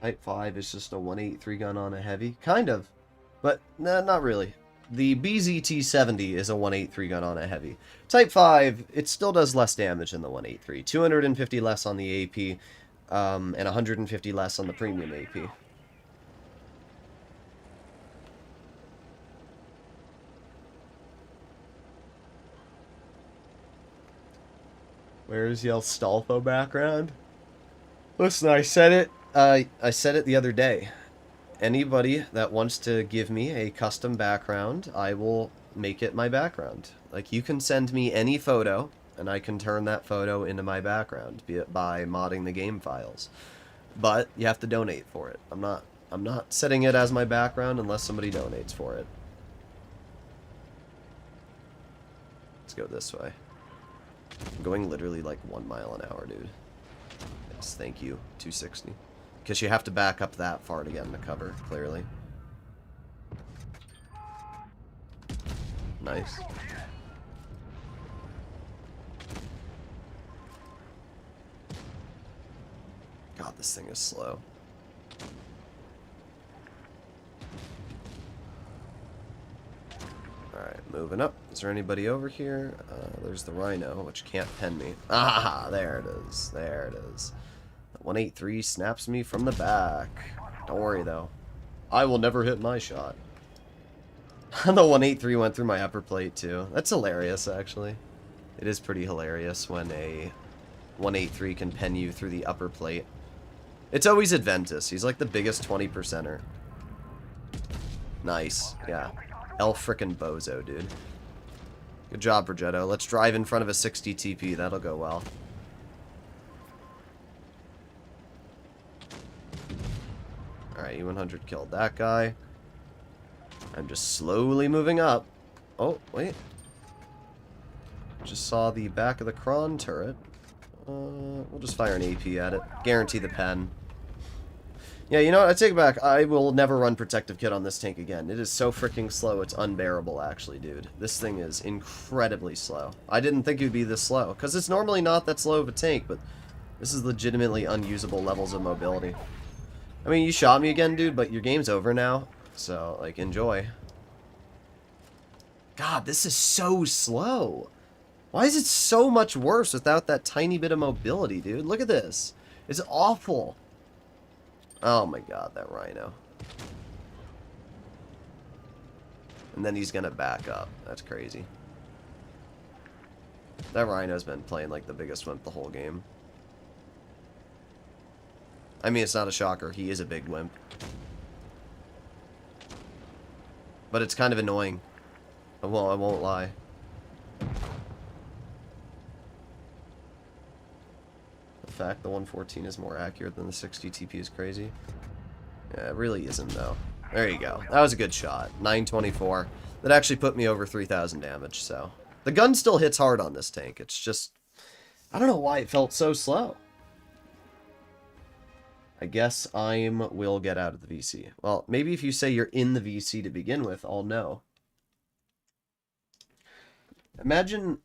Type 5 is just a 183 gun on a heavy. Kind of. But, nah, not really. The BZT-70 is a 183 gun on a heavy. Type 5, it still does less damage than the 183. 250 less on the AP, and 150 less on the premium AP. Where's Yelstolfo background? Listen, I said it. I said it the other day. Anybody that wants to give me a custom background, I will make it my background. Like, you can send me any photo, and I can turn that photo into my background, be it by modding the game files. But you have to donate for it. I'm not setting it as my background unless somebody donates for it. Let's go this way. I'm going literally like 1 mile an hour, dude. Yes, thank you. 260. Because you have to back up that far to get into cover, clearly. Nice. God, this thing is slow. Alright, moving up. Is there anybody over here? There's the Rhino, which can't pen me. Ah, there it is. There it is. 183 snaps me from the back. Don't worry, though. I will never hit my shot. The 183 went through my upper plate, too. That's hilarious, actually. It is pretty hilarious when a 183 can pen you through the upper plate. It's always Adventus. He's like the biggest 20%er. Nice. Yeah. El frickin' bozo, dude. Good job, Progetto. Let's drive in front of a 60 TP. That'll go well. Alright, E100 killed that guy. I'm just slowly moving up. Oh, wait. Just saw the back of the Kron turret. We'll just fire an AP at it. Guarantee the pen. Yeah, you know what? I take it back. I will never run Protective Kit on this tank again. It is so freaking slow. It's unbearable, actually, dude. This thing is incredibly slow. I didn't think it would be this slow, because it's normally not that slow of a tank, but this is legitimately unusable levels of mobility. I mean, you shot me again, dude, but your game's over now. So, like, enjoy. God, this is so slow. Why is it so much worse without that tiny bit of mobility, dude? Look at this. It's awful. Oh my god, that Rhino. And then he's gonna back up. That's crazy. That Rhino's been playing like the biggest wimp the whole game. I mean, it's not a shocker. He is a big wimp. But it's kind of annoying. I won't lie. The fact the 114 is more accurate than the 60 TP is crazy. Yeah, it really isn't, though. There you go. That was a good shot. 924. That actually put me over 3,000 damage, so. The gun still hits hard on this tank. It's just... I don't know why it felt so slow. I guess I will get out of the VC. Well, maybe if you say you're in the VC to begin with, I'll know. Imagine,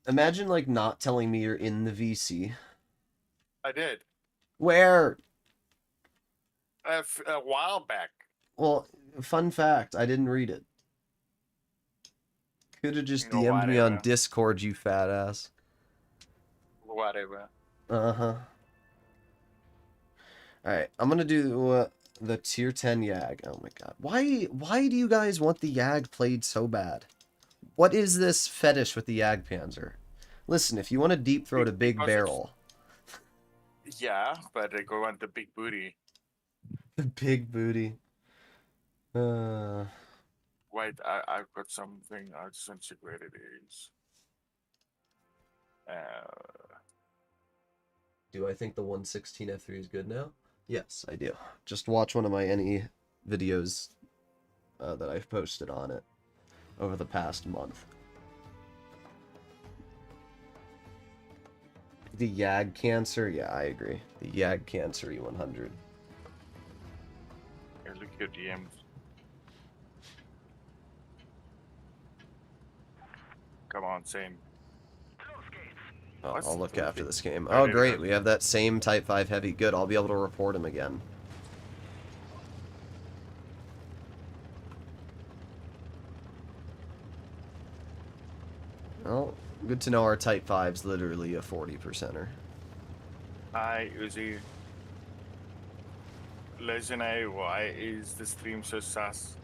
like, not telling me you're in the VC. I did. Where? A while back. Well, fun fact, I didn't read it. Could have just DM'd me on Discord, you fat ass. Whatever. Uh-huh. Alright, I'm gonna do the tier 10 Yag. Oh my god. Why do you guys want the Yag played so bad? What is this fetish with the Jagdpanzer? Listen, if you want to deep throat a big barrel... Yeah, but they go on the big booty. The big booty. Wait, I've got something. I'll just check where it is. Do I think the 116 F3 is good now? Yes, I do. Just watch one of my NE videos that I've posted on it over the past month. The Jagdpanzer, yeah, I agree. The Jagdpanzer E100. Yeah, look at your DMs. Come on, same. Oh, What's I'll look the after this game. Oh, Oh, there we great, go. we have that same Type 5 Heavy. Good, I'll be able to report him again. Well, good to know our Type 5's literally a 40%er. Hi, Uzi. Legendary, why is the stream so sus?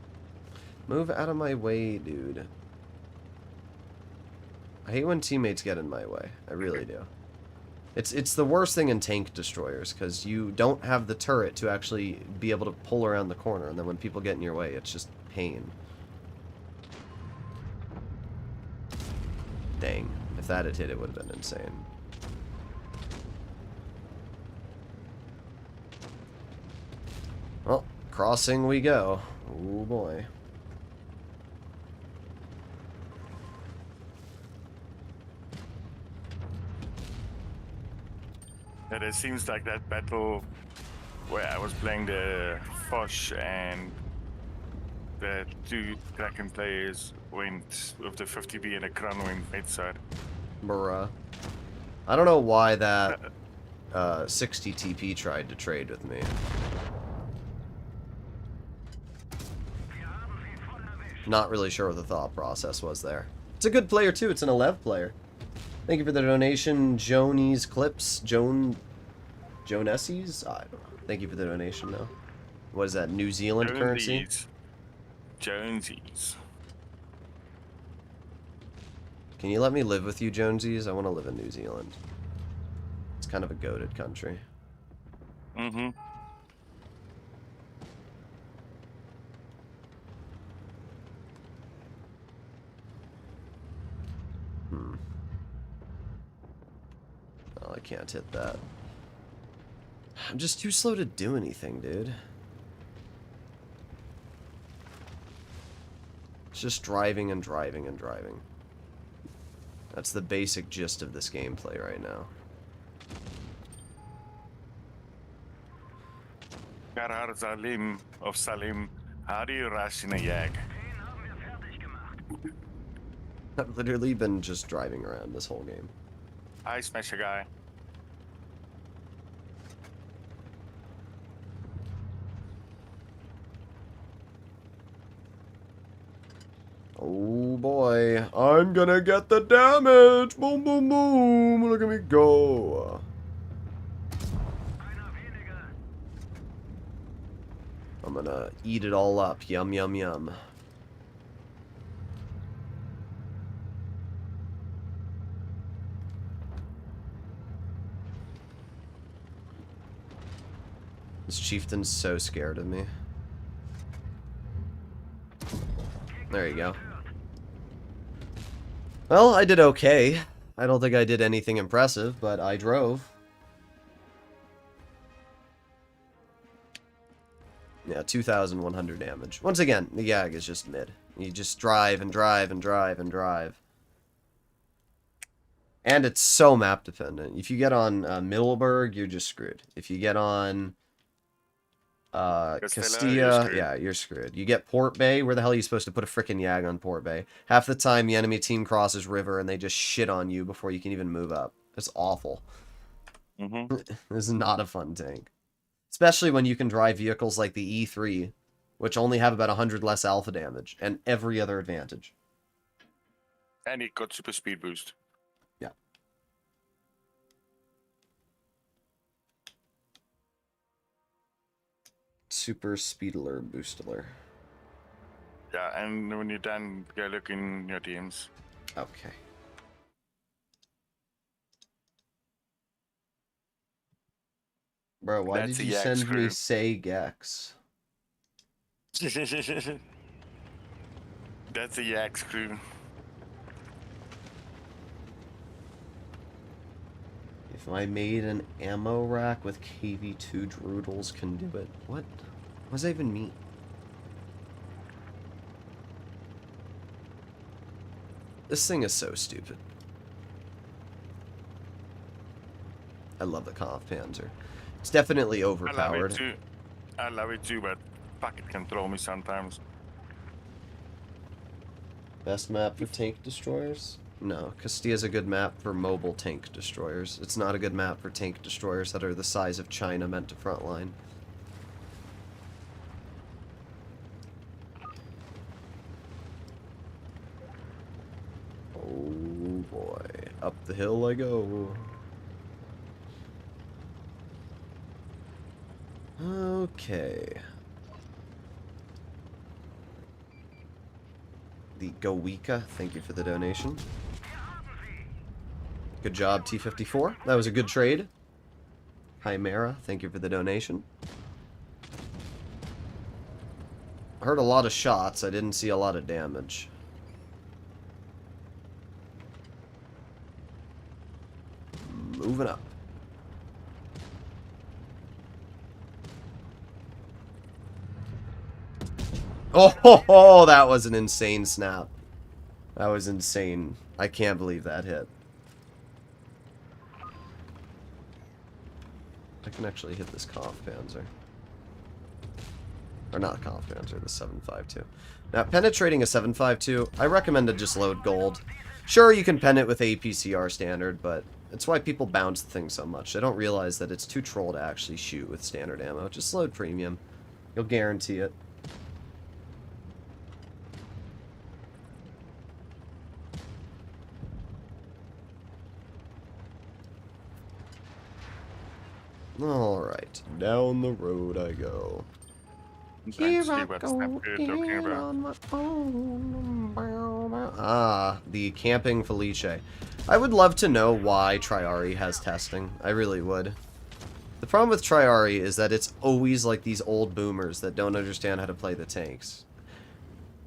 Move out of my way, dude. I hate when teammates get in my way. I really do. It's the worst thing in tank destroyers, because you don't have the turret to actually be able to pull around the corner, and then when people get in your way, it's just pain. Dang. If that had hit, it would have been insane. Well, crossing we go. Oh boy. Yeah, it seems like that battle where I was playing the Foch and the two Kraken players went with the 50B and a Crown went midside. Bruh. I don't know why that 60 TP tried to trade with me. Not really sure what the thought process was there. It's a good player too. It's an 11 player. Thank you for the donation, Jonies Clips. Jonessies? I don't know. Thank you for the donation, though. What is that, New Zealand currency? Jonesies. Can you let me live with you, Jonesies? I want to live in New Zealand. It's kind of a goated country. Mm-hmm. Oh, I can't hit that. I'm just too slow to do anything, dude. It's just driving and driving and driving. That's the basic gist of this gameplay right now. Karar Salim of Salim, how do you rush in a Jag? I've literally been just driving around this whole game. I smash a guy. Oh boy, I'm gonna get the damage! Boom, boom, boom! Look at me go! I'm gonna eat it all up. Yum, yum, yum. This chieftain's so scared of me. There you go. Well, I did okay. I don't think I did anything impressive, but I drove. Yeah, 2,100 damage. Once again, the Yag is just mid. You just drive and drive and drive and drive. And it's so map dependent. If you get on Middleburg, you're just screwed. If you get on Castilla, yeah, you're screwed. You get Port Bay, where the hell are you supposed to put a frickin' Yag on Port Bay? Half the time the enemy team crosses river and they just shit on you before you can even move up. It's awful. Mm-hmm. This is not a fun tank. Especially when you can drive vehicles like the E3, which only have about 100 less alpha damage, and every other advantage. And he got super speed boost. Yeah. Super Speedler Boostler. Yeah, and when you're done, go look in your DMs. Okay. Bro, why That's did a you yak send me screw. say Gex? That's a yak screw. If I made an ammo rack with KV2 Droodles can do it. What? What does that even mean? This thing is so stupid. I love the Kampfpanzer. It's definitely overpowered. I love it too, but fuck, it can throw me sometimes. Best map for tank destroyers? No, Castilla's a good map for mobile tank destroyers. It's not a good map for tank destroyers that are the size of China meant to frontline. Oh boy, up the hill I go. Okay. The Goika, thank you for the donation. Good job, T54. That was a good trade. Chimera, thank you for the donation. I heard a lot of shots. I didn't see a lot of damage. Moving up. Oh, that was an insane snap. That was insane. I can't believe that hit. I can actually hit this Kampfpanzer. Or not Kampfpanzer, the 7.52. Now, penetrating a 7.52, I recommend to just load gold. Sure, you can pen it with APCR standard, but it's why people bounce the thing so much. They don't realize that it's too troll to actually shoot with standard ammo. Just load premium. You'll guarantee it. Alright, down the road I go. Here I go again on my own. Ah, the camping Felice. I would love to know why Triari has testing. I really would. The problem with Triari is that it's always like these old boomers that don't understand how to play the tanks.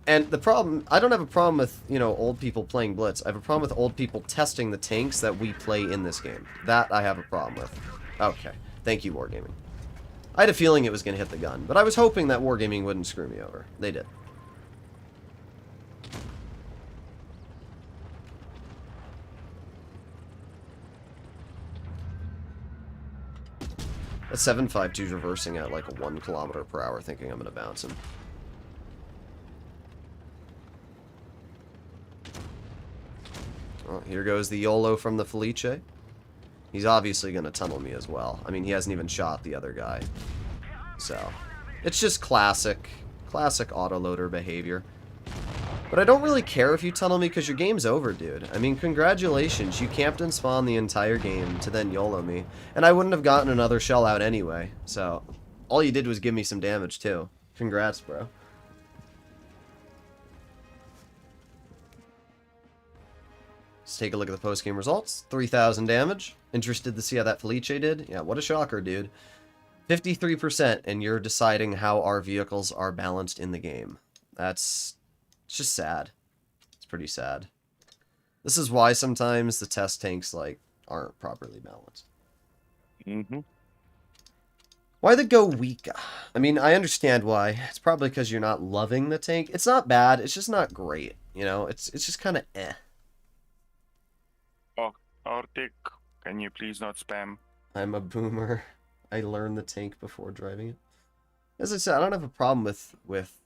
And the problem, I don't have a problem with, you know, old people playing Blitz. I have a problem with old people testing the tanks that we play in this game. That I have a problem with. Okay. Thank you, Wargaming. I had a feeling it was going to hit the gun, but I was hoping that Wargaming wouldn't screw me over. They did. That 7.52 is reversing at like 1 km/h, thinking I'm going to bounce him. Well, here goes the YOLO from the Felice. He's obviously going to tunnel me as well. I mean, he hasn't even shot the other guy. So, it's just classic autoloader behavior. But I don't really care if you tunnel me because your game's over, dude. I mean, congratulations. You camped and spawned the entire game to then YOLO me. And I wouldn't have gotten another shell out anyway. So, all you did was give me some damage, too. Congrats, bro. Let's take a look at the post-game results. 3,000 damage. Interested to see how that Felice did? Yeah, what a shocker, dude. 53%, and you're deciding how our vehicles are balanced in the game. It's just sad. It's pretty sad. This is why sometimes the test tanks, like, aren't properly balanced. Mm-hmm. Why the Goika? I mean, I understand why. It's probably because you're not loving the tank. It's not bad. It's just not great. You know, it's just kind of eh. Oh, Arctic, can you please not spam? I'm a boomer. I learned the tank before driving it. As I said, I don't have a problem with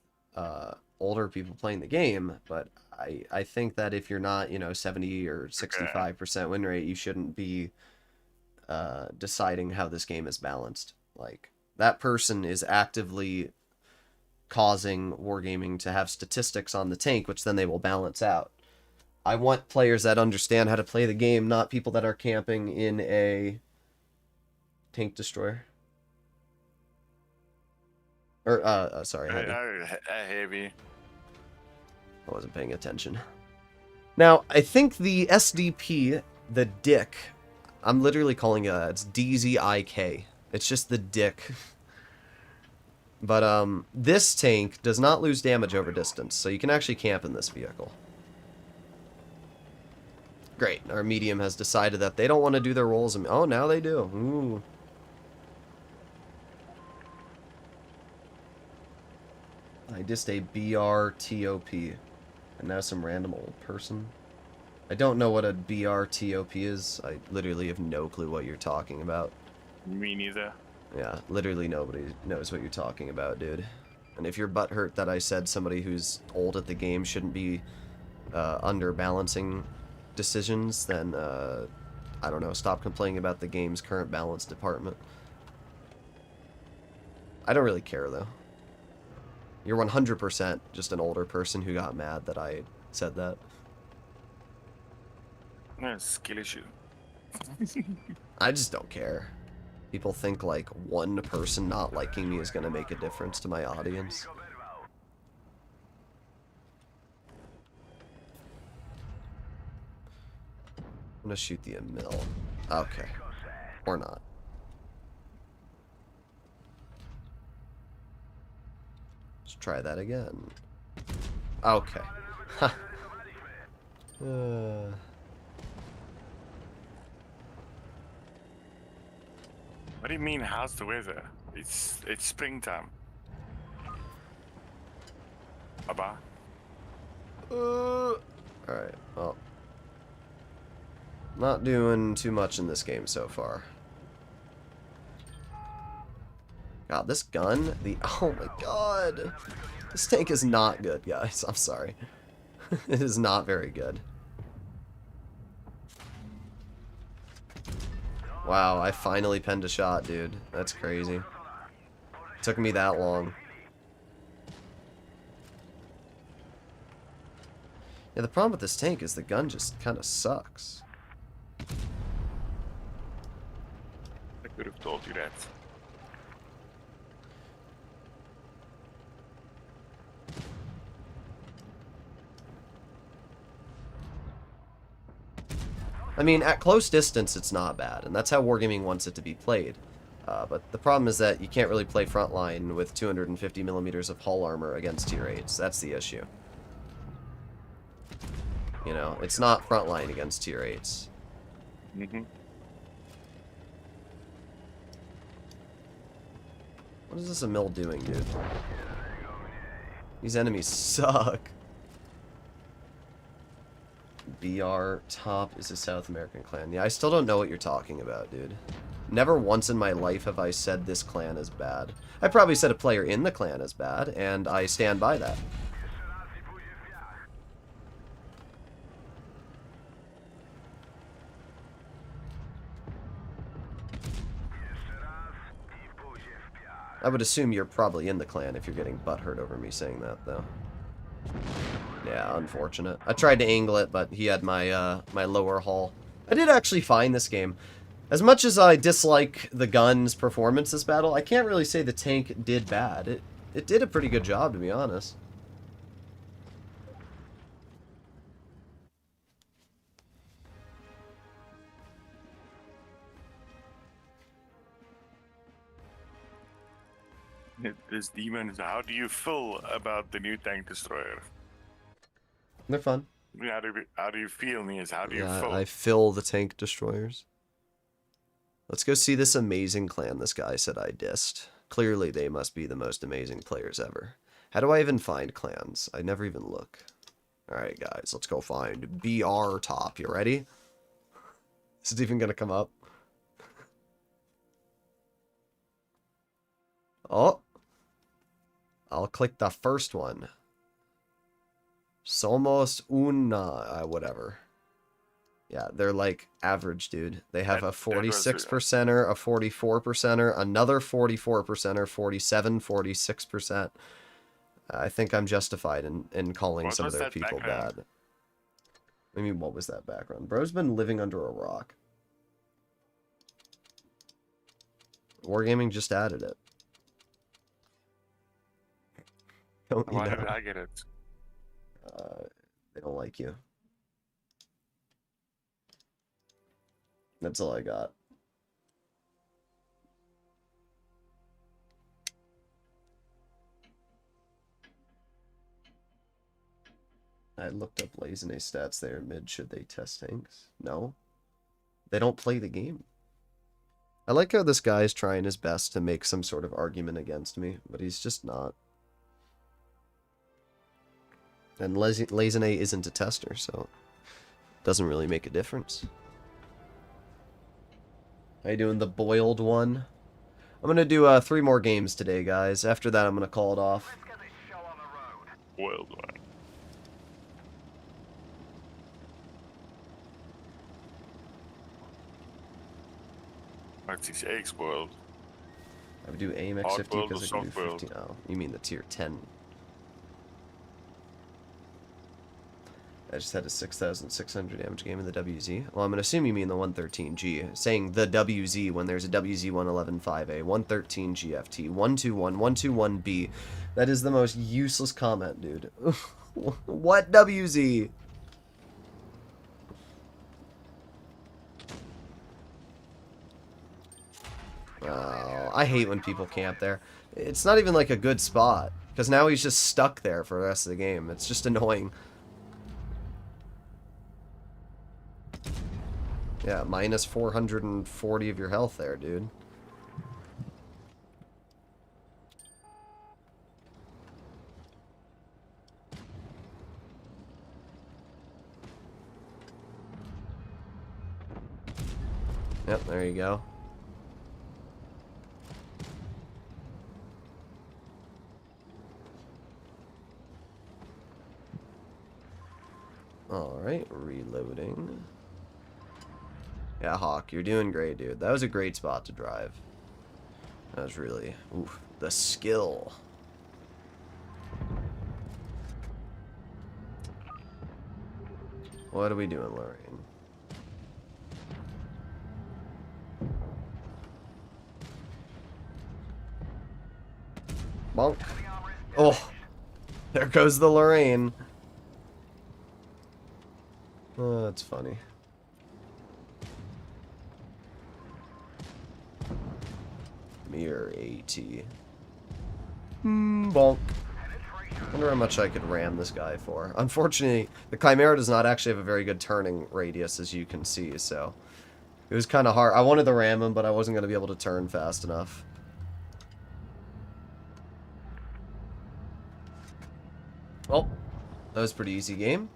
older people playing the game, but I think that if you're not, you know, 70 or 65% win rate, you shouldn't be deciding how this game is balanced. Like, that person is actively causing Wargaming to have statistics on the tank, which then they will balance out. I want players that understand how to play the game, not people that are camping in a tank destroyer. Or, sorry, Heavy. I wasn't paying attention. Now, I think the SDP, the Dick, I'm literally calling it that. It's DZIK. It's just the Dick. But, this tank does not lose damage over distance, so you can actually camp in this vehicle. Great. Our medium has decided that they don't want to do their rolls. Oh, now they do. Ooh. I just a BRTOP. And now some random old person. I don't know what a BRTOP is. I literally have no clue what you're talking about. Me neither. Yeah, literally nobody knows what you're talking about, dude. And if you're butthurt that I said somebody who's old at the game shouldn't be underbalancing decisions, then, I don't know, stop complaining about the game's current balance department. I don't really care, though. You're 100% just an older person who got mad that I said that. Yeah, skill issue. I just don't care. People think, like, one person not liking me is going to make a difference to my audience. I'm going to shoot the mill. Okay. Or not. Let's try that again. Okay. Ha. What do you mean, how's the weather? It's springtime. Abba? Alright, well. Not doing too much in this game so far. God, this gun, oh my god. This tank is not good, guys. I'm sorry. It is not very good. Wow, I finally penned a shot, dude. That's crazy. It took me that long. Yeah, the problem with this tank is the gun just kind of sucks. I could have told you that. I mean, at close distance, it's not bad, and that's how Wargaming wants it to be played. But the problem is that you can't really play frontline with 250 millimeters of hull armor against tier 8s. That's the issue. You know, it's not frontline against tier 8s. Mm-hmm. What is this a mill doing, dude? These enemies suck. BR top is a South American clan. Yeah, I still don't know what you're talking about, dude. Never once in my life have I said this clan is bad. I probably said a player in the clan is bad, and I stand by that. I would assume you're probably in the clan if you're getting butthurt over me saying that, though. Yeah, unfortunate. I tried to angle it, but he had my my lower hull. I did actually find this game. As much as I dislike the gun's performance this battle, I can't really say the tank did bad. It did a pretty good job, to be honest. This demon, how do you feel about the new tank destroyer? They're fun. How do you feel, Nias? How do you Yeah, feel? I fill the tank destroyers. Let's go see this amazing clan this guy said I dissed. Clearly they must be the most amazing players ever. How do I even find clans? I never even look. Alright guys, let's go find BR top. You ready? Is it even gonna come up? Oh! I'll click the first one. Somos una, whatever. Yeah, they're like average, dude. They have a 46%er, a 44%er, another 44%er, 47, 46%. I think I'm justified in calling some of their people bad. I mean, what was that background? Bro's been living under a rock. Wargaming just added it. Don't you Why know? did I get it? They don't like you. That's all I got. I looked up Lazine stats there. Mid, should they test tanks? No. They don't play the game. I like how this guy is trying his best to make some sort of argument against me, but he's just not. And Lazine isn't a tester, so Doesn't really make a difference. How you doing, the boiled one? I'm gonna do 3 more games today, guys. After that, I'm gonna call it off. World one. What's his eggs world? I would do AMX Hard 50 boiled or because I can do soft boiled? 15. Oh, you mean the tier 10. I just had a 6,600 damage game in the WZ. Well, I'm going to assume you mean the 113G. Saying the WZ when there's a WZ1115A, 113 GFT, 121, 121B. That is the most useless comment, dude. What WZ? Oh, I hate when people camp there. It's not even like a good spot. Because now he's just stuck there for the rest of the game. It's just annoying. Yeah, minus 440 of your health there, dude. Yep, there you go. Alright, reloading. Yeah, Hawk, you're doing great, dude. That was a great spot to drive. That was really... Oof, the skill. What are we doing, Lorraine? Bonk. Oh, there goes the Lorraine. Oh, that's funny. Mirror AT. Bonk. Wonder how much I could ram this guy for. Unfortunately, the Chimera does not actually have a very good turning radius, as you can see, so... It was kind of hard. I wanted to ram him, but I wasn't going to be able to turn fast enough. Oh, that was a pretty easy game.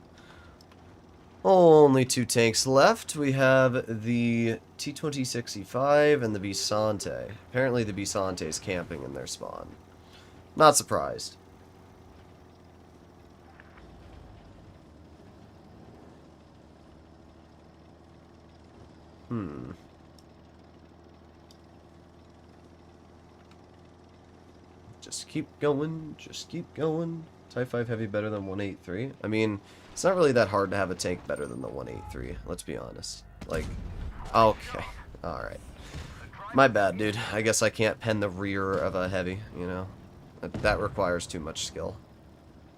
Only 2 tanks left. We have the T-26E5 and the Bisante. Apparently the Bisante is camping in their spawn. Not surprised. Just keep going. Just keep going. Type 5 Heavy better than 183. I mean, it's not really that hard to have a tank better than the 183. Let's be honest. Like, okay. Alright. My bad, dude. I guess I can't pen the rear of a heavy, you know? That requires too much skill.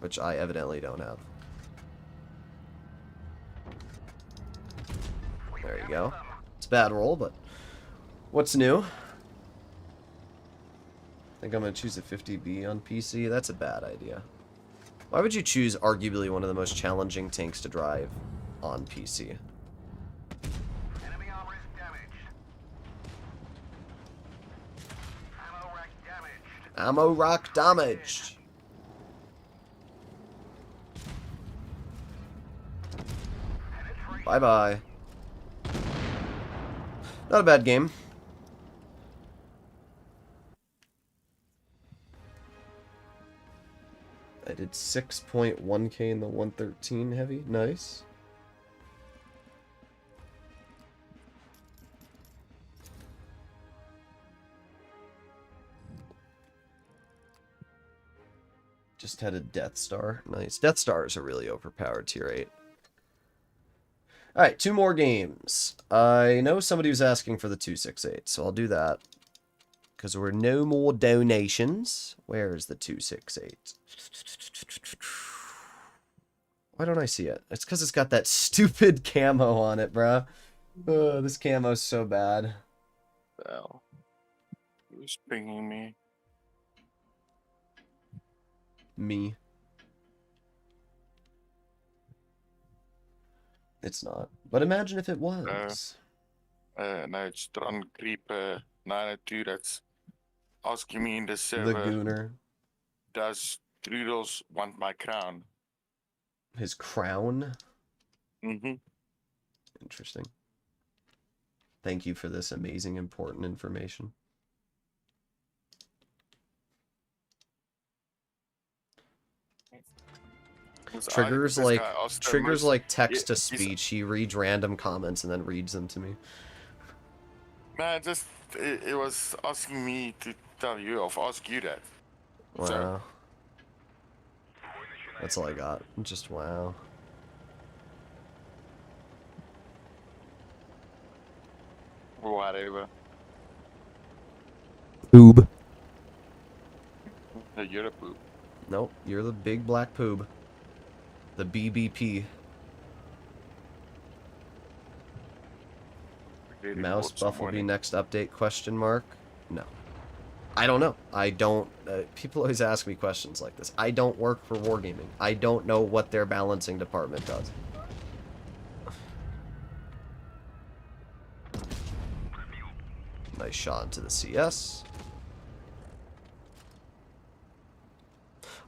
Which I evidently don't have. There you go. It's a bad roll, but what's new? I think I'm going to choose a 50B on PC. That's a bad idea. Why would you choose arguably one of the most challenging tanks to drive on PC? Enemy armor is damaged. Ammo rack damaged. Ammo rock damaged. Bye-bye. Not a bad game. I did 6.1k in the 113 heavy. Nice. Just had a Death Star. Nice. Death Stars are really overpowered tier 8. Alright, 2 more games. I know somebody was asking for the 268, so I'll do that. Because there were no more donations. Where is the 268? Why don't I see it? It's because it's got that stupid camo on it, bruh. This camo's so bad. Well, who's pinging me? Me. It's not. But imagine if it was. No, it's Tron Creeper 902 that's asking me in the The server, Gooner. does Droodles want my crown? His crown. Mm-hmm. Interesting. Thank you for this amazing, important information. Triggers This like guy asked the triggers most- like text to he's- speech. He reads random comments and then reads them to me. Nah, just it was asking me to tell you or ask you that. Wow. So, That's all I got. Just wow. whatever. Poob. You're a poop. Nope, you're the big black poob. The BBP. Really Mouse bought some buff will be money. next update, question mark? No. I don't know. I don't... people always ask me questions like this. I don't work for Wargaming. I don't know what their balancing department does. Nice shot into the CS.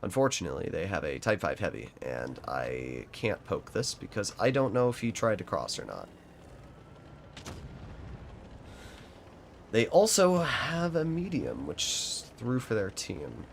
Unfortunately, they have a Type 5 Heavy, and I can't poke this because I don't know if he tried to cross or not. They also have a medium, which threw for their team.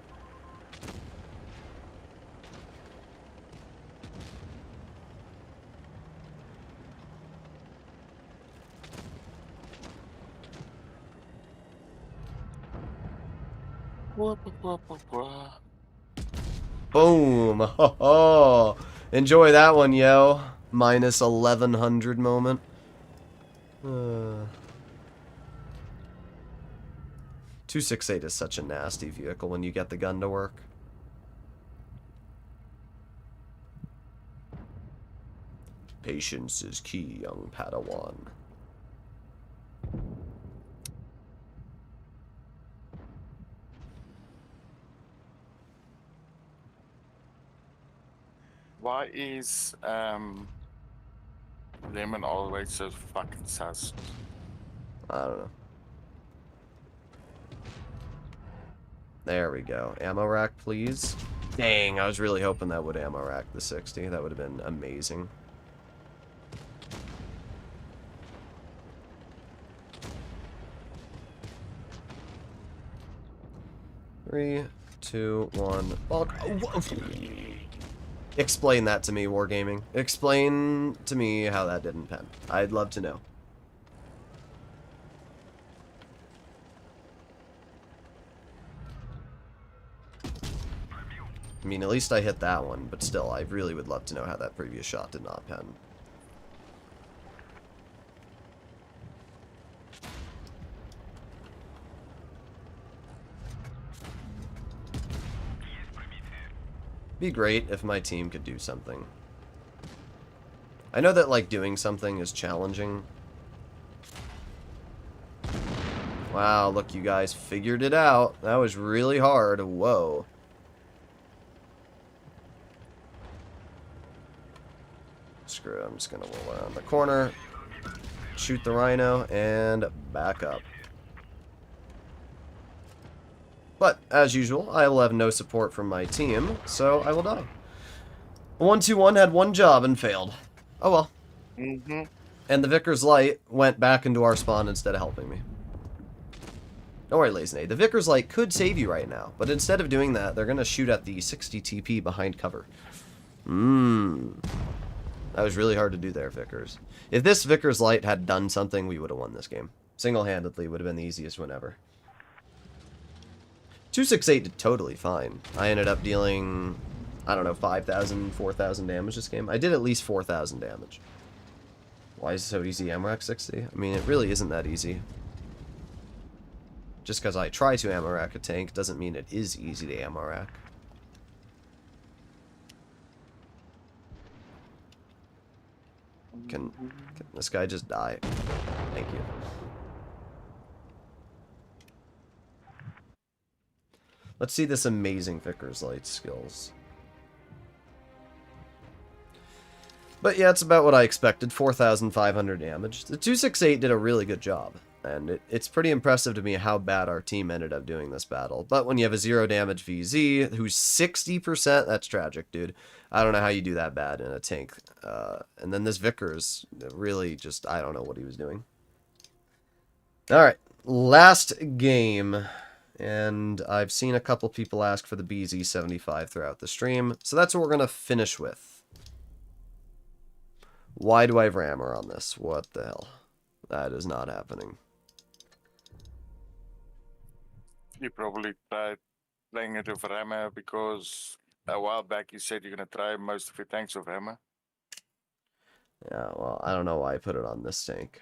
Boom! Ho ho! Enjoy that one, yo. Minus 1100 moment. 268 is such a nasty vehicle when you get the gun to work. Patience is key, young Padawan. Why is Lemon always so fucking sus? I don't know. There we go. Ammo rack, please. Dang, I was really hoping that would ammo rack the 60. That would have been amazing. Three, two, one. Bulk. Explain that to me, Wargaming. Explain to me how that didn't pen. I'd love to know. I mean, at least I hit that one, but still, I really would love to know how that previous shot did not pen. Be great if my team could do something. I know that, like, doing something is challenging. Wow, look, you guys figured it out. That was really hard. Whoa. Screw it, I'm just gonna roll around the corner, shoot the rhino, and back up. But, as usual, I will have no support from my team, so I will die. 1-2-1 had one job and failed. Oh well. Mm-hmm. And the Vickers Light went back into our spawn instead of helping me. Don't worry, Lazenade. The Vickers Light could save you right now, but instead of doing that, they're going to shoot at the 60 TP behind cover. That was really hard to do there, Vickers. If this Vickers Light had done something, we would have won this game. Single-handedly would have been the easiest win ever. 268 did totally fine. I ended up dealing, I don't know, 5,000, 4,000 damage this game. I did at least 4,000 damage. Why is it so easy, AMRAC 60? I mean, it really isn't that easy. Just because I try to AMRAC a tank doesn't mean it is easy to AMRAC. Can this guy just die? Thank you. Let's see this amazing Vickers Light skills. But yeah, it's about what I expected. 4,500 damage. The 268 did a really good job. And it's pretty impressive to me how bad our team ended up doing this battle. But when you have a 0 damage VZ who's 60%, that's tragic, dude. I don't know how you do that bad in a tank. And then this Vickers really just, I don't know what he was doing. Alright, last game. And I've seen a couple people ask for the BZ75 throughout the stream. So that's what we're going to finish with. Why do I have rammer on this? What the hell? That is not happening. You probably tried playing it with hammer because a while back you said you're gonna try most of your tanks with hammer. Yeah, well, I don't know why I put it on this tank.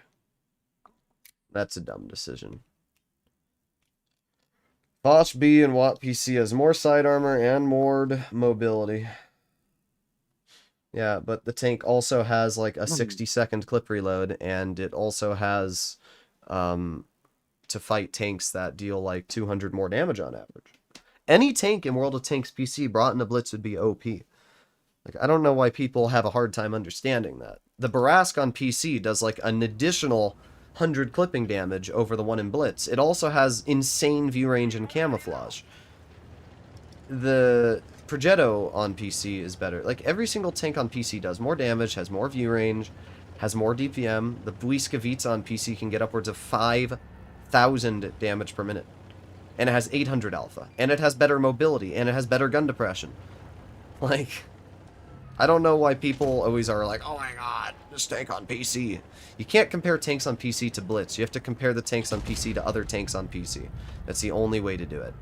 That's a dumb decision. Bosch B and Watt PC has more side armor and more mobility. Yeah, but the tank also has like a 60-second clip reload, and it also has to fight tanks that deal like 200 more damage on average. Any tank in World of Tanks PC brought in a blitz would be OP. Like, I don't know why people have a hard time understanding that. The Barask on PC does like an additional 100 clipping damage over the one in blitz. It also has insane view range and camouflage. The Progetto on PC is better. Like, every single tank on PC does more damage, has more view range, has more DPM. The Błyskawica on PC can get upwards of 5,000 damage per minute. And it has 800 alpha. And it has better mobility. And it has better gun depression. Like, I don't know why people always are like, oh my god, this tank on PC. You can't compare tanks on PC to Blitz. You have to compare the tanks on PC to other tanks on PC. That's the only way to do it.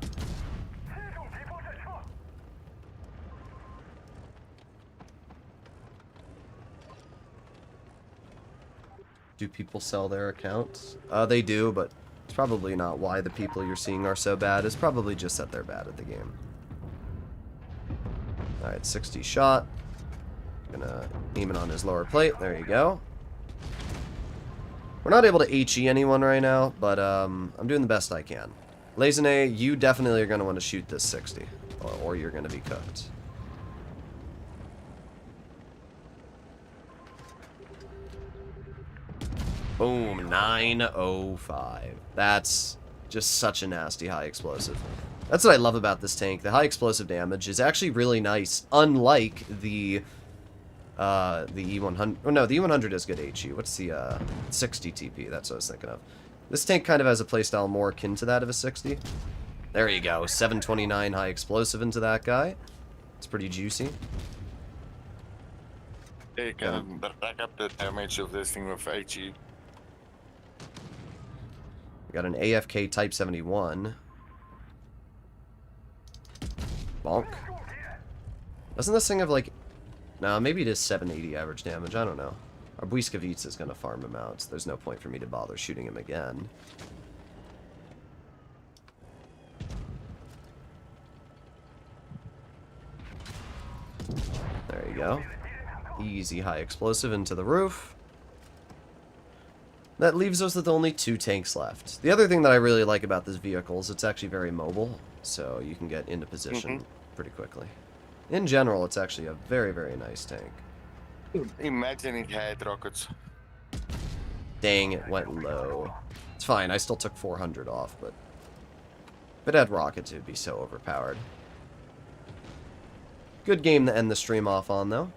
Do people sell their accounts? They do, but it's probably not why the people you're seeing are so bad. It's probably just that they're bad at the game. Alright, 60 shot. Gonna aim it on his lower plate. There you go. We're not able to HE anyone right now, but I'm doing the best I can. Lazine, you definitely are going to want to shoot this 60, or you're going to be cooked. Boom, 905. That's just such a nasty high explosive. That's what I love about this tank. The high explosive damage is actually really nice, unlike the E100. Oh no, the E100 is good HE. What's the 60 TP? That's what I was thinking of. This tank kind of has a playstyle more akin to that of a 60. There you go, 729 high explosive into that guy. It's pretty juicy. Yeah, you can back up the damage of this thing with HE. We got an AFK Type 71. Bonk. Doesn't this thing have like... No, maybe it is 780 average damage. I don't know. Our Błyskawica is going to farm him out, so there's no point for me to bother shooting him again. There you go. Easy high explosive into the roof. That leaves us with only 2 tanks left. The other thing that I really like about this vehicle is it's actually very mobile, so you can get into position pretty quickly. In general, it's actually a very, very nice tank. Imagine it had rockets. Dang, it went low. It's fine, I still took 400 off, but if it had rockets, it would be so overpowered. Good game to end the stream off on, though.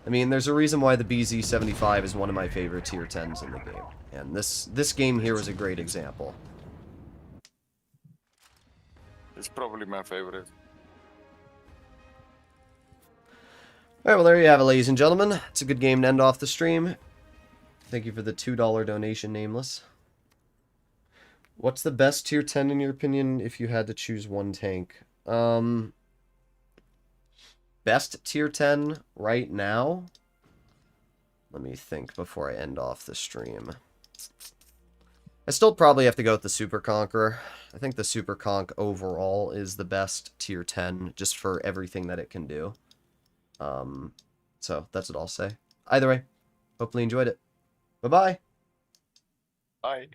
I mean, there's a reason why the BZ75 is one of my favorite tier 10s in the game. And this game here is a great example. It's probably my favorite. Alright, well there you have it, ladies and gentlemen. It's a good game to end off the stream. Thank you for the $2 donation, Nameless. What's the best tier 10 in your opinion if you had to choose one tank? Best tier 10 right now? Let me think before I end off the stream. I still probably have to go with the Super Conqueror. I think the Super Conk overall is the best tier 10 just for everything that it can do. So that's what I'll say. Either way, hopefully you enjoyed it. Bye-bye. Bye.